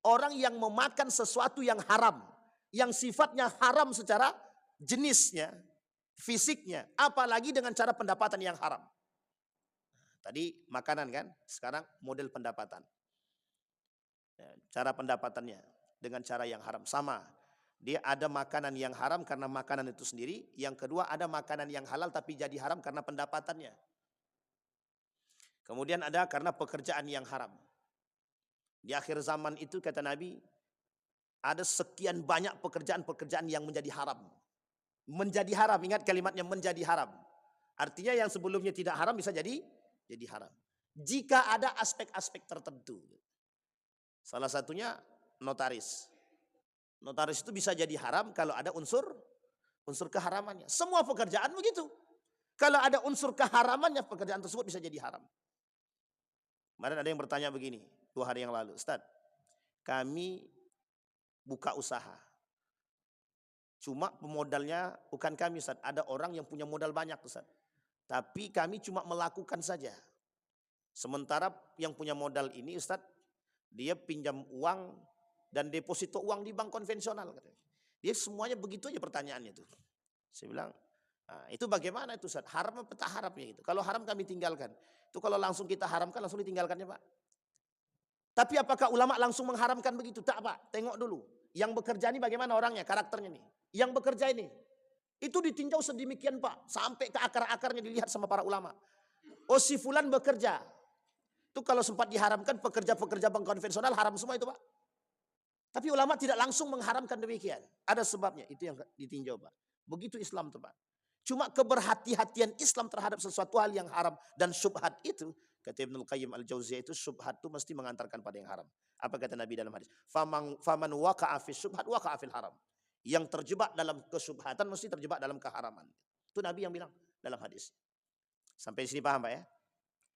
[SPEAKER 1] Orang yang memakan sesuatu yang haram. Yang sifatnya haram secara jenisnya, fisiknya. Apalagi dengan cara pendapatan yang haram. Tadi makanan kan, sekarang model pendapatan. Cara pendapatannya dengan cara yang haram. Sama, dia ada makanan yang haram karena makanan itu sendiri. Yang kedua ada makanan yang halal tapi jadi haram karena pendapatannya. Kemudian ada karena pekerjaan yang haram. Di akhir zaman itu kata Nabi, ada sekian banyak pekerjaan-pekerjaan yang menjadi haram. Menjadi haram, ingat kalimatnya menjadi haram. Artinya yang sebelumnya tidak haram bisa jadi haram. Jika ada aspek-aspek tertentu. Salah satunya notaris. Notaris itu bisa jadi haram kalau ada unsur keharamannya. Semua pekerjaan begitu. Kalau ada unsur keharamannya, pekerjaan tersebut bisa jadi haram. Kemarin ada yang bertanya begini, 2 hari yang lalu. Ustaz, kami buka usaha. Cuma pemodalnya bukan kami Ustaz. Ada orang yang punya modal banyak Ustaz. Tapi kami cuma melakukan saja. Sementara yang punya modal ini Ustaz, dia pinjam uang dan deposito uang di bank konvensional. Dia semuanya begitu aja pertanyaannya tuh. Saya bilang, nah, itu bagaimana itu Ustaz? Haram apa tak haramnya gitu? Kalau haram kami tinggalkan. Itu kalau langsung kita haramkan langsung ditinggalkannya Pak. Tapi apakah ulama langsung mengharamkan begitu? Tak Pak, tengok dulu. Yang bekerja ini bagaimana orangnya, karakternya nih. Yang bekerja ini. Itu ditinjau sedemikian Pak. Sampai ke akar-akarnya dilihat sama para ulama. Oh si fulan bekerja. Itu kalau sempat diharamkan pekerja-pekerja bank konvensional haram semua itu Pak. Tapi ulama tidak langsung mengharamkan demikian. Ada sebabnya. Itu yang ditinjau Pak. Begitu Islam tuh Pak. Cuma keberhati-hatian Islam terhadap sesuatu hal yang haram dan syubhat itu. Kata Ibnul Qayyim Al-Jauziyah itu syubhat itu mesti mengantarkan pada yang haram. Apa kata Nabi dalam hadis? Faman waqa'a fi syubhat waqa'a fil haram. Yang terjebak dalam kesyubhatan mesti terjebak dalam keharaman. Itu Nabi yang bilang dalam hadis. Sampai di sini paham Pak ya?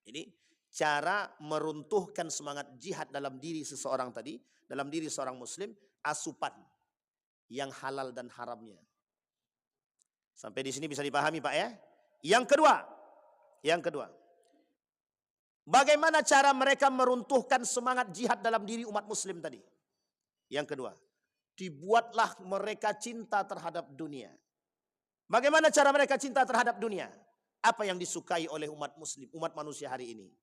[SPEAKER 1] Jadi cara meruntuhkan semangat jihad dalam diri seseorang tadi, dalam diri seorang muslim, asupan yang halal dan haramnya. Sampai di sini bisa dipahami Pak ya? Yang kedua. Bagaimana cara mereka meruntuhkan semangat jihad dalam diri umat muslim tadi? Yang kedua, dibuatlah mereka cinta terhadap dunia. Bagaimana cara mereka cinta terhadap dunia? Apa yang disukai oleh umat muslim, umat manusia hari ini?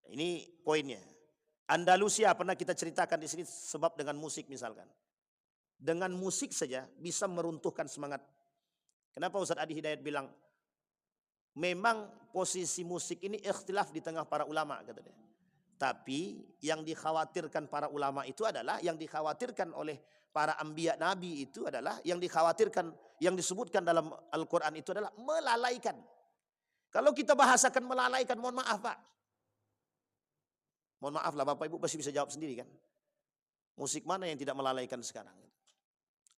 [SPEAKER 1] Ini poinnya. Andalusia pernah kita ceritakan di sini sebab dengan musik misalkan. Dengan musik saja bisa meruntuhkan semangat. Kenapa Ustaz Adi Hidayat bilang, memang posisi musik ini ikhtilaf di tengah para ulama kata dia. Tapi yang dikhawatirkan para ulama itu adalah, yang dikhawatirkan oleh para anbiya nabi itu adalah, yang dikhawatirkan, yang disebutkan dalam Al-Quran itu adalah melalaikan. Kalau kita bahasakan melalaikan, mohon maaf Pak. Mohon maaf lah Bapak Ibu pasti bisa jawab sendiri kan. Musik mana yang tidak melalaikan sekarang?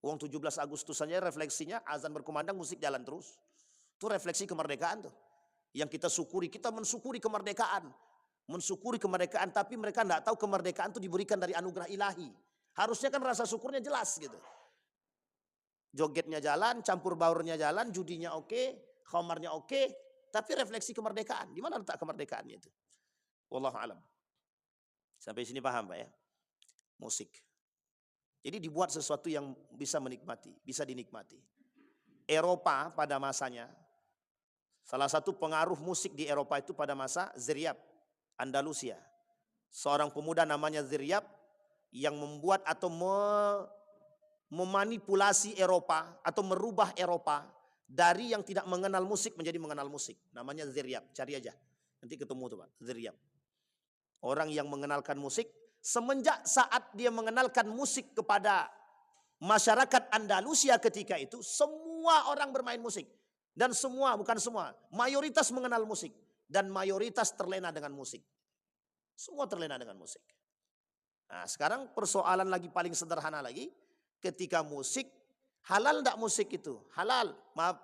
[SPEAKER 1] Uang 17 Agustus saja refleksinya azan berkumandang musik jalan terus. Itu refleksi kemerdekaan tuh. Yang kita syukuri, kita mensyukuri kemerdekaan. Mensyukuri kemerdekaan tapi mereka tidak tahu kemerdekaan itu diberikan dari anugerah ilahi. Harusnya kan rasa syukurnya jelas gitu. Jogetnya jalan, campur baurnya jalan, judinya oke, khamarnya oke, tapi refleksi kemerdekaan. Di mana letak kemerdekaannya itu? Wallahu alam. Sampai sini paham Pak ya? Musik. Jadi dibuat sesuatu yang bisa menikmati, bisa dinikmati. Eropa pada masanya, salah satu pengaruh musik di Eropa itu pada masa Ziryab, Andalusia. Seorang pemuda namanya Ziryab yang membuat atau memanipulasi Eropa atau merubah Eropa dari yang tidak mengenal musik menjadi mengenal musik. Namanya ziryab, cari aja. Nanti ketemu tuh Pak, ziryab. Orang yang mengenalkan musik, semenjak saat dia mengenalkan musik kepada masyarakat Andalusia ketika itu, semua orang bermain musik. Dan semua, bukan semua, mayoritas mengenal musik. Dan mayoritas terlena dengan musik. Semua terlena dengan musik. Nah sekarang persoalan lagi paling sederhana lagi, ketika musik, halal enggak musik itu? Halal, maaf.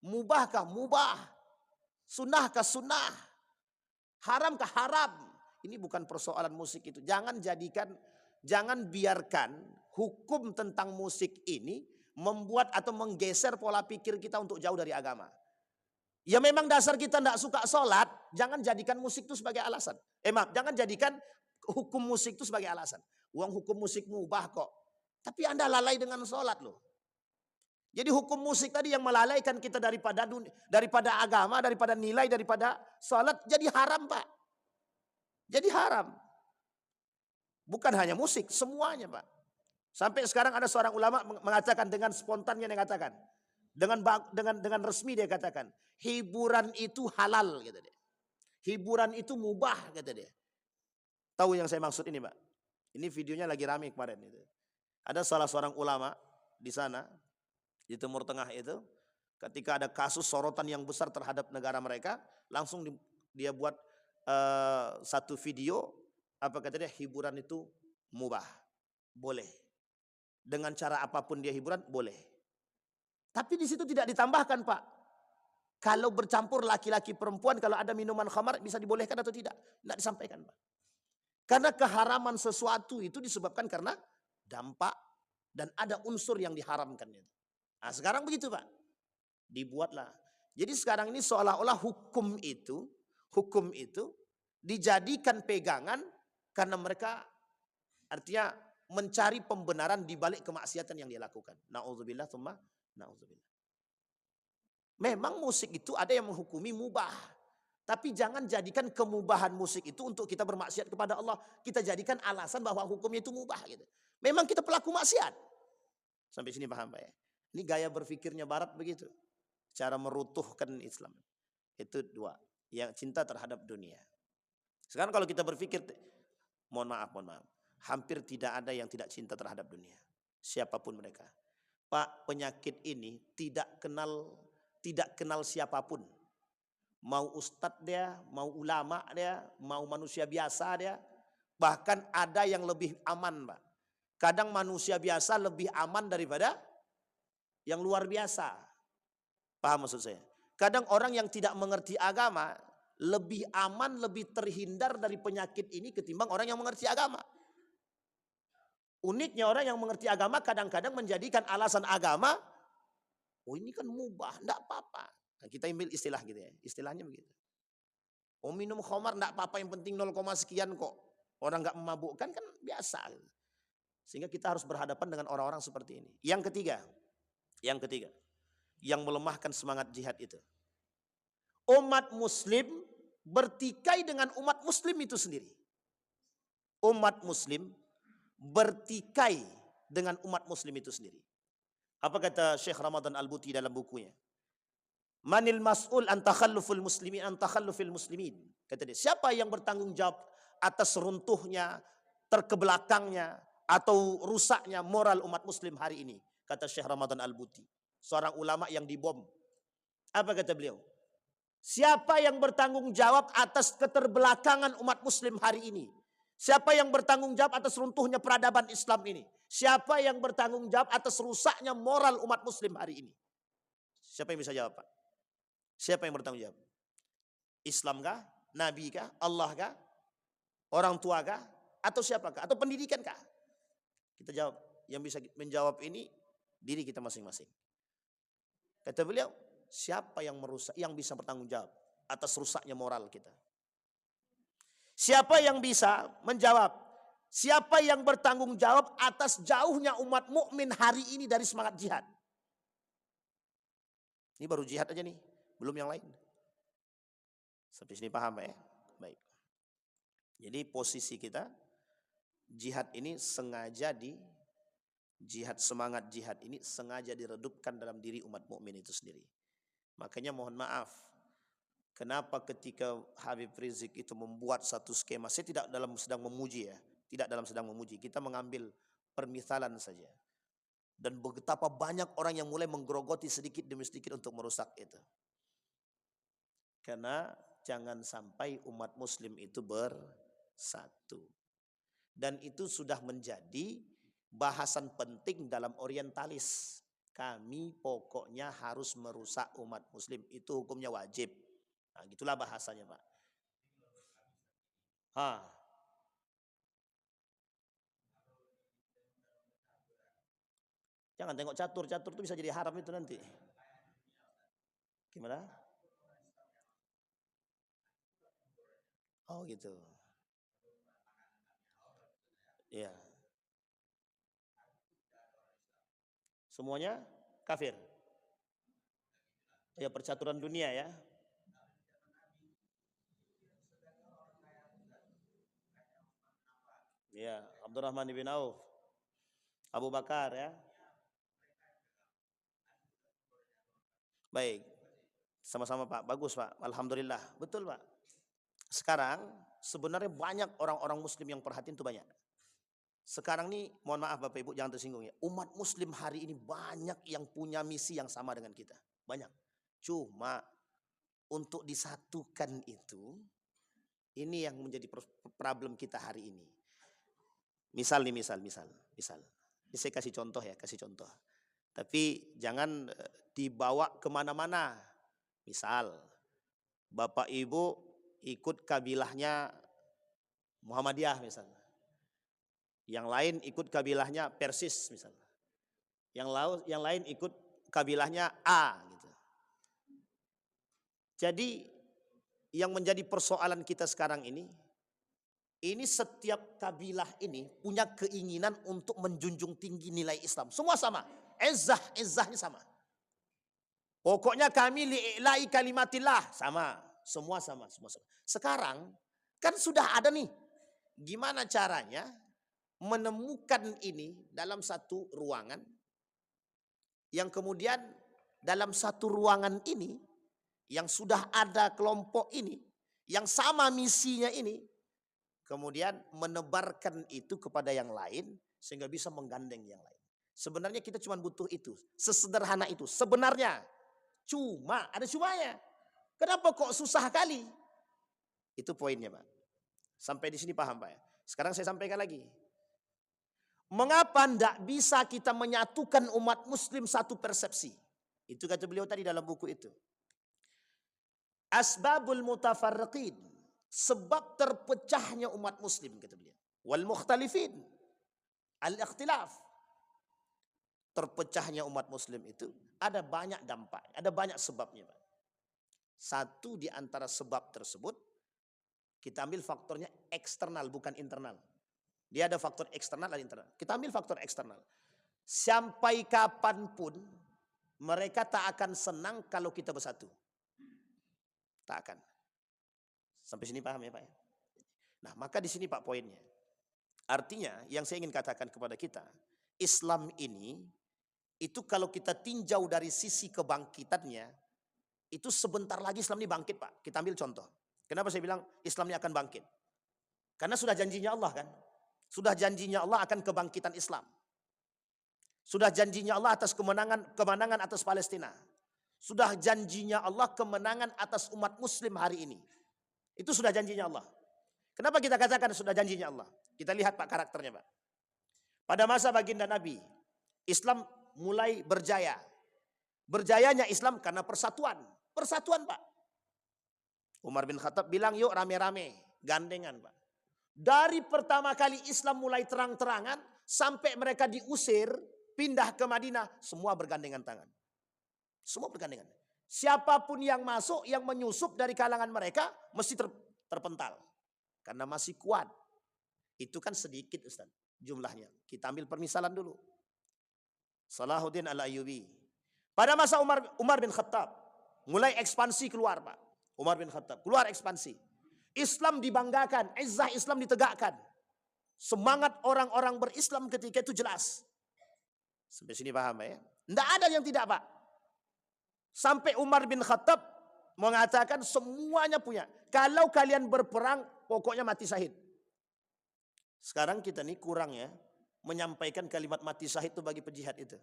[SPEAKER 1] Mubahkah? Mubah. Sunnahkah? Sunnah. Haramkah? Haram. Ini bukan persoalan musik itu. Jangan biarkan hukum tentang musik ini membuat atau menggeser pola pikir kita untuk jauh dari agama. Ya memang dasar kita tidak suka sholat, jangan jadikan musik itu sebagai alasan. Jangan jadikan hukum musik itu sebagai alasan. Uang hukum musik mubah kok. Tapi Anda lalai dengan sholat loh. Jadi hukum musik tadi yang melalaikan kita daripada agama, daripada nilai, daripada sholat, jadi haram Pak. Jadi haram. Bukan hanya musik, semuanya Pak. Sampai sekarang ada seorang ulama mengatakan dengan spontannya dia katakan. Dengan resmi dia katakan. Hiburan itu halal kata dia. Hiburan itu mubah kata dia. Tahu yang saya maksud ini Pak? Ini videonya lagi rame kemarin itu. Ada salah seorang ulama di sana, di Timur Tengah itu. Ketika ada kasus sorotan yang besar terhadap negara mereka. Langsung dia buat satu video, apa kata dia, hiburan itu mubah, boleh. Dengan cara apapun dia hiburan, boleh. Tapi di situ tidak ditambahkan Pak. Kalau bercampur laki-laki perempuan, kalau ada minuman khamar bisa dibolehkan atau tidak? Tidak disampaikan Pak. Karena keharaman sesuatu itu disebabkan karena dampak dan ada unsur yang diharamkan. Nah sekarang begitu Pak. Dibuatlah. Jadi sekarang ini seolah-olah hukum itu dijadikan pegangan karena mereka artinya mencari pembenaran di balik kemaksiatan yang dia lakukan. Na'udzubillah tsumma na'udzubillah. Memang musik itu ada yang menghukumi mubah. Tapi jangan jadikan kemubahan musik itu untuk kita bermaksiat kepada Allah. Kita jadikan alasan bahwa hukumnya itu mubah gitu. Memang kita pelaku maksiat. Sampai sini paham Pak ya? Ini gaya berpikirnya Barat begitu. Cara merutuhkan Islam. Itu dua. Yang cinta terhadap dunia. Sekarang kalau kita berpikir, mohon maaf. Hampir tidak ada yang tidak cinta terhadap dunia. Siapapun mereka. Pak, penyakit ini tidak kenal siapapun. Mau ustadz dia, mau ulama dia, mau manusia biasa dia. Bahkan ada yang lebih aman Pak. Kadang manusia biasa lebih aman daripada yang luar biasa. Paham maksud saya? Kadang orang yang tidak mengerti agama lebih aman, lebih terhindar dari penyakit ini ketimbang orang yang mengerti agama. Uniknya orang yang mengerti agama kadang-kadang menjadikan alasan agama, oh ini kan mubah, enggak apa-apa. Nah, kita ambil istilah gitu ya, istilahnya begitu. Oh minum khamar enggak apa-apa, yang penting 0, sekian kok. Orang enggak memabukkan kan biasa. Sehingga kita harus berhadapan dengan orang-orang seperti ini. Yang ketiga, yang melemahkan semangat jihad itu. Umat muslim bertikai dengan umat muslim itu sendiri. Umat muslim bertikai dengan umat muslim itu sendiri. Apa kata Syekh Ramadan Al-Buti dalam bukunya? Manil mas'ul an takhallufil muslimin. Kata dia, siapa yang bertanggung jawab atas runtuhnya, terkebelakangnya, atau rusaknya moral umat muslim hari ini? Kata Syekh Ramadan Al-Buti. Seorang ulama yang dibom. Apa kata beliau? Siapa yang bertanggung jawab atas keterbelakangan umat muslim hari ini? Siapa yang bertanggung jawab atas runtuhnya peradaban Islam ini? Siapa yang bertanggung jawab atas rusaknya moral umat muslim hari ini? Siapa yang bisa jawab Pak? Siapa yang bertanggung jawab? Islam kah? Nabi kah? Allah kah? Orang tua kah? Atau siapakah? Atau pendidikan kah? Kita jawab. Yang bisa menjawab ini diri kita masing-masing. Kata beliau, siapa yang merusak, yang bisa bertanggung jawab atas rusaknya moral kita? Siapa yang bisa menjawab? Siapa yang bertanggung jawab atas jauhnya umat mukmin hari ini dari semangat jihad? Ini baru jihad aja nih, belum yang lain. Sampai sini paham ya? Baik. Jadi posisi kita, jihad ini sengaja Jihad, semangat jihad ini sengaja diredupkan dalam diri umat mukmin itu sendiri. Makanya mohon maaf, kenapa ketika Habib Rizik itu membuat satu skema, saya tidak dalam sedang memuji ya, tidak dalam sedang memuji, kita mengambil permisalan saja. Dan betapa banyak orang yang mulai menggerogoti sedikit demi sedikit untuk merusak itu. Karena jangan sampai umat muslim itu bersatu. Dan itu sudah menjadi bahasan penting dalam orientalis. Kami pokoknya harus merusak umat muslim. Itu hukumnya wajib. Nah, gitulah bahasanya, Pak. Jangan tengok catur. Catur itu bisa jadi haram itu nanti. Gimana? Oh gitu. Iya. Semuanya kafir. Ya, percaturan dunia ya. Ya, Abdurrahman bin Auf, Abu Bakar ya. Baik. Sama-sama Pak, bagus Pak. Alhamdulillah. Betul Pak. Sekarang sebenarnya banyak orang-orang muslim yang perhatiin itu banyak. Sekarang nih, mohon maaf Bapak Ibu jangan tersinggung ya. Umat muslim hari ini banyak yang punya misi yang sama dengan kita. Banyak. Cuma untuk disatukan itu, ini yang menjadi problem kita hari ini. Misal. Ini saya kasih contoh ya, Tapi jangan dibawa kemana-mana. Misal, Bapak Ibu ikut kabilahnya Muhammadiyah misalnya. Yang lain ikut kabilahnya Persis misalnya. Yang lain ikut kabilahnya A gitu. Jadi yang menjadi persoalan kita sekarang ini setiap kabilah ini punya keinginan untuk menjunjung tinggi nilai Islam. Semua sama. Izzahnya sama. Pokoknya kami li'i'la'i kalimatillah. Sama. Semua sama. Sekarang kan sudah ada nih. Gimana caranya menemukan ini dalam satu ruangan. Yang kemudian dalam satu ruangan ini. Yang sudah ada kelompok ini. Yang sama misinya ini. Kemudian menebarkan itu kepada yang lain sehingga bisa menggandeng yang lain. Sebenarnya kita cuma butuh itu. Sesederhana itu. Sebenarnya. Cuma, ada cumanya. Kenapa kok susah kali? Itu poinnya Pak. Sampai di sini paham Pak ya? Sekarang saya sampaikan lagi. Mengapa tidak bisa kita menyatukan umat muslim satu persepsi? Itu kata beliau tadi dalam buku itu. Asbabul mutafarriqin. Sebab terpecahnya umat muslim kata beliau. Wal mukhtalifin. Al-ikhtilaf. Terpecahnya umat muslim itu ada banyak dampak, ada banyak sebabnya Pak. Satu di antara sebab tersebut kita ambil faktornya eksternal bukan internal. Dia ada faktor eksternal dan internal. Kita ambil faktor eksternal. Sampai kapanpun mereka tak akan senang kalau kita bersatu. Tak akan. Sampai sini paham ya Pak ya? Nah maka di sini Pak poinnya. Artinya yang saya ingin katakan kepada kita, Islam ini itu kalau kita tinjau dari sisi kebangkitannya, itu sebentar lagi Islam ini bangkit Pak. Kita ambil contoh. Kenapa saya bilang Islam ini akan bangkit? Karena sudah janjinya Allah kan. Sudah janjinya Allah akan kebangkitan Islam. Sudah janjinya Allah atas kemenangan atas Palestina. Sudah janjinya Allah kemenangan atas umat muslim hari ini. Itu sudah janjinya Allah. Kenapa kita katakan sudah janjinya Allah? Kita lihat Pak karakternya Pak. Pada masa baginda Nabi, Islam mulai berjaya. Berjayanya Islam karena persatuan. Persatuan Pak. Umar bin Khattab bilang yuk rame-rame. Gandengan Pak. Dari pertama kali Islam mulai terang-terangan. Sampai mereka diusir. Pindah ke Madinah. Semua bergandengan tangan. Semua bergandengan. Siapapun yang masuk, yang menyusup dari kalangan mereka. Mesti terpental. Karena masih kuat. Itu kan sedikit Ustaz. Jumlahnya. Kita ambil permisalan dulu. Salahuddin al-Ayyubi. Pada masa Umar bin Khattab. Mulai ekspansi keluar Pak. Umar bin Khattab. Keluar ekspansi. Islam dibanggakan. Izzah Islam ditegakkan. Semangat orang-orang berislam ketika itu jelas. Sampai sini paham ya? Tidak ada yang tidak, Pak. Sampai Umar bin Khattab mengatakan semuanya punya. Kalau kalian berperang, pokoknya mati syahid. Sekarang kita nih kurang ya, menyampaikan kalimat mati syahid itu bagi penjihad itu.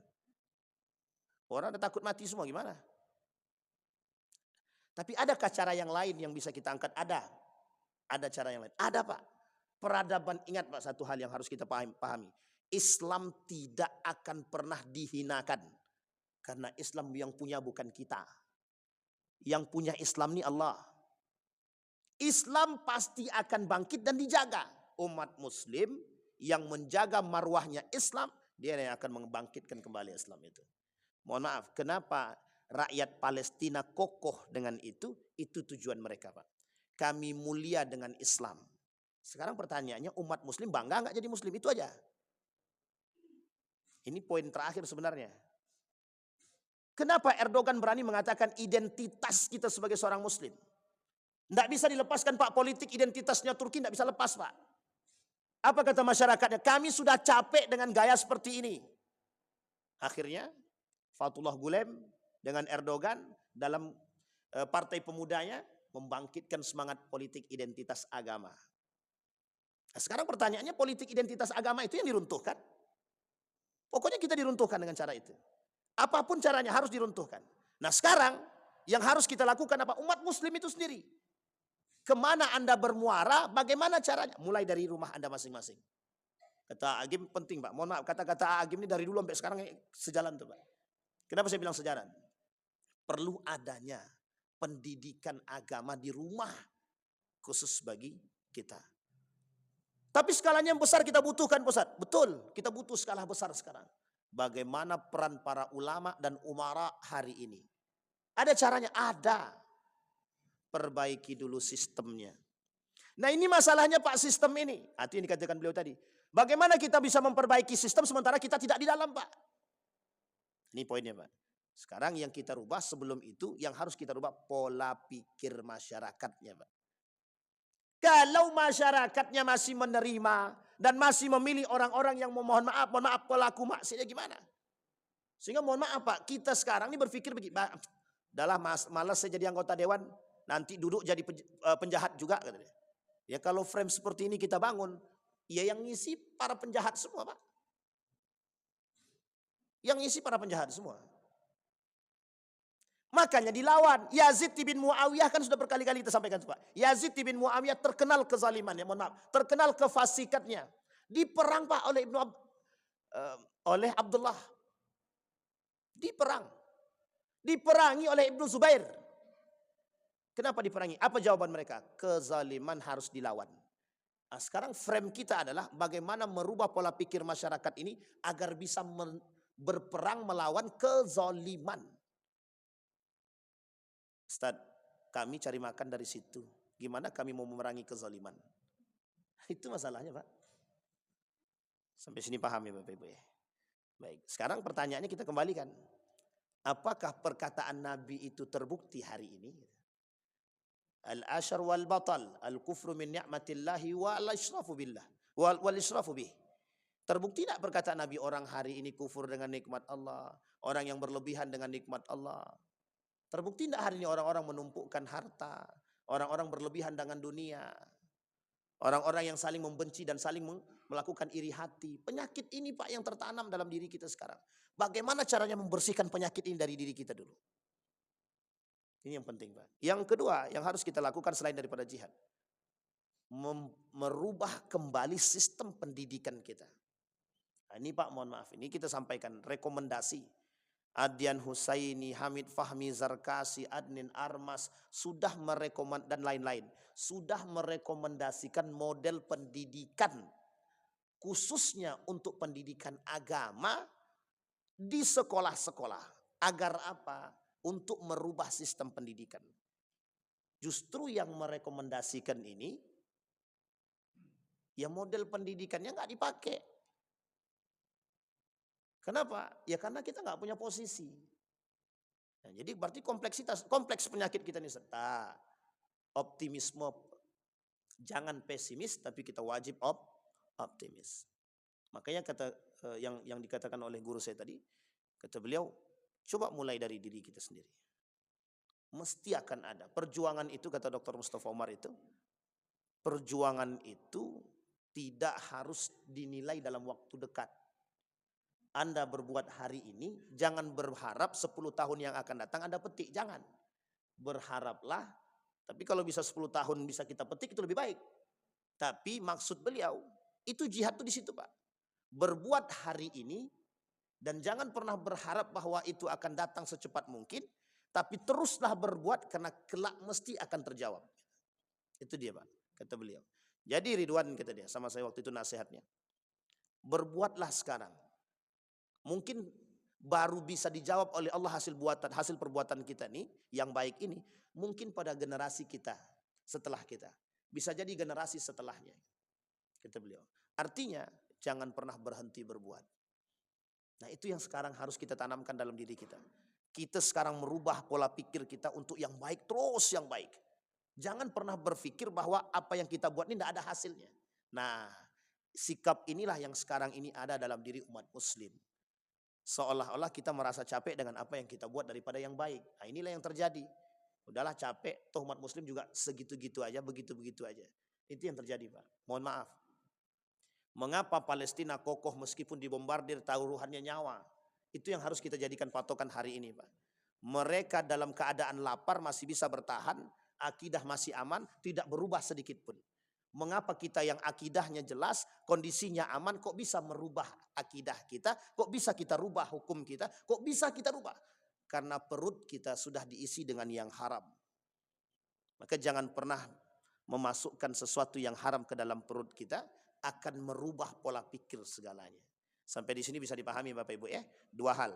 [SPEAKER 1] Orang udah takut mati semua, gimana? Tapi adakah cara yang lain yang bisa kita angkat? Ada. Ada cara yang lain. Ada, Pak. Peradaban, ingat Pak, satu hal yang harus kita pahami. Islam tidak akan pernah dihinakan. Karena Islam yang punya bukan kita. Yang punya Islam ini Allah. Islam pasti akan bangkit dan dijaga. Umat Muslim yang menjaga marwahnya Islam, dia yang akan membangkitkan kembali Islam itu. Mohon maaf, kenapa rakyat Palestina kokoh dengan itu? Itu tujuan mereka, Pak. Kami mulia dengan Islam. Sekarang pertanyaannya, umat Muslim bangga nggak jadi Muslim? Itu aja. Ini poin terakhir sebenarnya. Kenapa Erdogan berani mengatakan identitas kita sebagai seorang Muslim? Tidak bisa dilepaskan, Pak. Politik identitasnya Turki tidak bisa lepas, Pak. Apa kata masyarakatnya? Kami sudah capek dengan gaya seperti ini. Akhirnya Fethullah Gulen dengan Erdogan dalam partai pemudanya membangkitkan semangat politik identitas agama. Nah, sekarang pertanyaannya, politik identitas agama itu yang diruntuhkan? Pokoknya kita diruntuhkan dengan cara itu. Apapun caranya harus diruntuhkan. Nah sekarang yang harus kita lakukan apa? Umat Muslim itu sendiri. Kemana Anda bermuara, bagaimana caranya? Mulai dari rumah Anda masing-masing. Kata Agim penting, Pak. Mohon maaf, kata-kata Agim ini dari dulu sampai sekarang sejalan tuh, Pak. Kenapa saya bilang sejalan? Perlu adanya pendidikan agama di rumah khusus bagi kita. Tapi skalanya yang besar kita butuhkan, Ustaz. Betul, kita butuh skala besar sekarang. Bagaimana peran para ulama dan umara hari ini? Ada caranya? Ada. Perbaiki dulu sistemnya. Nah ini masalahnya, Pak, sistem ini. Itu yang dikatakan beliau tadi. Bagaimana kita bisa memperbaiki sistem sementara kita tidak di dalam, Pak? Ini poinnya, Pak. Sekarang yang kita rubah sebelum itu, yang harus kita rubah pola pikir masyarakatnya, Pak. Kalau masyarakatnya masih menerima dan masih memilih orang-orang yang mohon maaf pelaku maksiatnya gimana? Sehingga mohon maaf, Pak, kita sekarang ini berpikir begini, adalah malas saya jadi anggota dewan, nanti duduk jadi penjahat juga, katanya. Ya kalau frame seperti ini kita bangun, ya yang ngisi para penjahat semua, Pak. Yang ngisi para penjahat semua. Makanya dilawan. Yazid bin Muawiyah kan sudah berkali-kali kita sampaikan, Pak. Yazid bin Muawiyah terkenal kezalimannya, mohon maaf, terkenal kefasikatnya. Diperang, Pak, oleh Abdullah. Diperang. Diperangi oleh Ibnu Zubair. Kenapa diperangi? Apa jawaban mereka? Kezaliman harus dilawan. Nah, sekarang frame kita adalah bagaimana merubah pola pikir masyarakat ini agar bisa berperang melawan kezaliman. Ustaz, kami cari makan dari situ. Gimana kami mau memerangi kezaliman? Itu masalahnya, Pak. Sampai sini paham ya, Bapak Ibu ya? Baik, sekarang pertanyaannya kita kembalikan. Apakah perkataan Nabi itu terbukti hari ini? Al-ashar wal batal, al-kufru min ni'matillahi wal israfu billah, wal israfu bih. Terbukti tidak perkataan Nabi orang hari ini kufur dengan nikmat Allah, orang yang berlebihan dengan nikmat Allah? Terbukti tidak hari ini orang-orang menumpukkan harta, orang-orang berlebihan dengan dunia, orang-orang yang saling membenci dan saling melakukan iri hati. Penyakit ini, Pak, yang tertanam dalam diri kita sekarang. Bagaimana caranya membersihkan penyakit ini dari diri kita dulu? Ini yang penting, Pak. Yang kedua yang harus kita lakukan selain daripada jihad, merubah kembali sistem pendidikan kita. Nah, ini, Pak, mohon maaf, ini kita sampaikan rekomendasi. Adyan Husaini, Hamid Fahmi, Zarkasi, Adnin Armas sudah dan lain-lain sudah merekomendasikan model pendidikan khususnya untuk pendidikan agama di sekolah-sekolah. Agar apa? Untuk merubah sistem pendidikan. Justru yang merekomendasikan ini, ya model pendidikannya nggak dipakai. Kenapa? Ya karena kita nggak punya posisi. Nah, jadi berarti kompleks penyakit kita ini serta optimisme. Jangan pesimis, tapi kita wajib optimis. Makanya kata yang dikatakan oleh guru saya tadi, kata beliau, coba mulai dari diri kita sendiri. Mesti akan ada. Perjuangan itu, kata Dr. Mustafa Umar itu, perjuangan itu tidak harus dinilai dalam waktu dekat. Anda berbuat hari ini, jangan berharap 10 tahun yang akan datang Anda petik, jangan. Berharaplah, tapi kalau bisa 10 tahun bisa kita petik itu lebih baik. Tapi maksud beliau, itu jihad itu di situ, Pak. Berbuat hari ini, dan jangan pernah berharap bahwa itu akan datang secepat mungkin, tapi teruslah berbuat karena kelak mesti akan terjawab. Itu dia, Pak, kata beliau. Jadi Ridwan, kata dia, sama saya waktu itu nasihatnya, berbuatlah sekarang. Mungkin baru bisa dijawab oleh Allah hasil perbuatan kita nih yang baik ini, mungkin pada generasi kita setelah kita, bisa jadi generasi setelahnya, kata beliau. Artinya jangan pernah berhenti berbuat. Nah, itu yang sekarang harus kita tanamkan dalam diri kita. Kita sekarang merubah pola pikir kita untuk yang baik, terus yang baik. Jangan pernah berpikir bahwa apa yang kita buat ini tidak ada hasilnya. Nah, sikap inilah yang sekarang ini ada dalam diri umat muslim. Seolah-olah kita merasa capek dengan apa yang kita buat daripada yang baik. Nah, inilah yang terjadi. Udahlah capek, toh umat muslim juga segitu-gitu aja, begitu-begitu aja. Itu yang terjadi, Pak. Mohon maaf. Mengapa Palestina kokoh meskipun dibombardir, taruhannya nyawa? Itu yang harus kita jadikan patokan hari ini, Pak. Mereka dalam keadaan lapar masih bisa bertahan, akidah masih aman, tidak berubah sedikit pun. Mengapa kita yang akidahnya jelas, kondisinya aman, kok bisa merubah akidah kita? Kok bisa kita rubah hukum kita? Kok bisa kita rubah? Karena perut kita sudah diisi dengan yang haram. Maka jangan pernah memasukkan sesuatu yang haram ke dalam perut kita, akan merubah pola pikir segalanya. Sampai di sini bisa dipahami Bapak Ibu ya? Dua hal.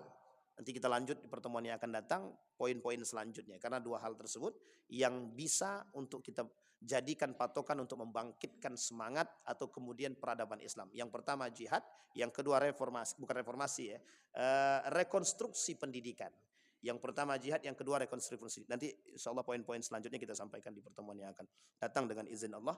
[SPEAKER 1] Nanti kita lanjut di pertemuan yang akan datang, poin-poin selanjutnya. Karena dua hal tersebut yang bisa untuk kita jadikan patokan untuk membangkitkan semangat atau kemudian peradaban Islam. Yang pertama jihad, yang kedua reformasi, bukan reformasi ya, rekonstruksi pendidikan. Yang pertama jihad, yang kedua rekonstruksi. Nanti insya Allah poin-poin selanjutnya kita sampaikan di pertemuan yang akan datang dengan izin Allah.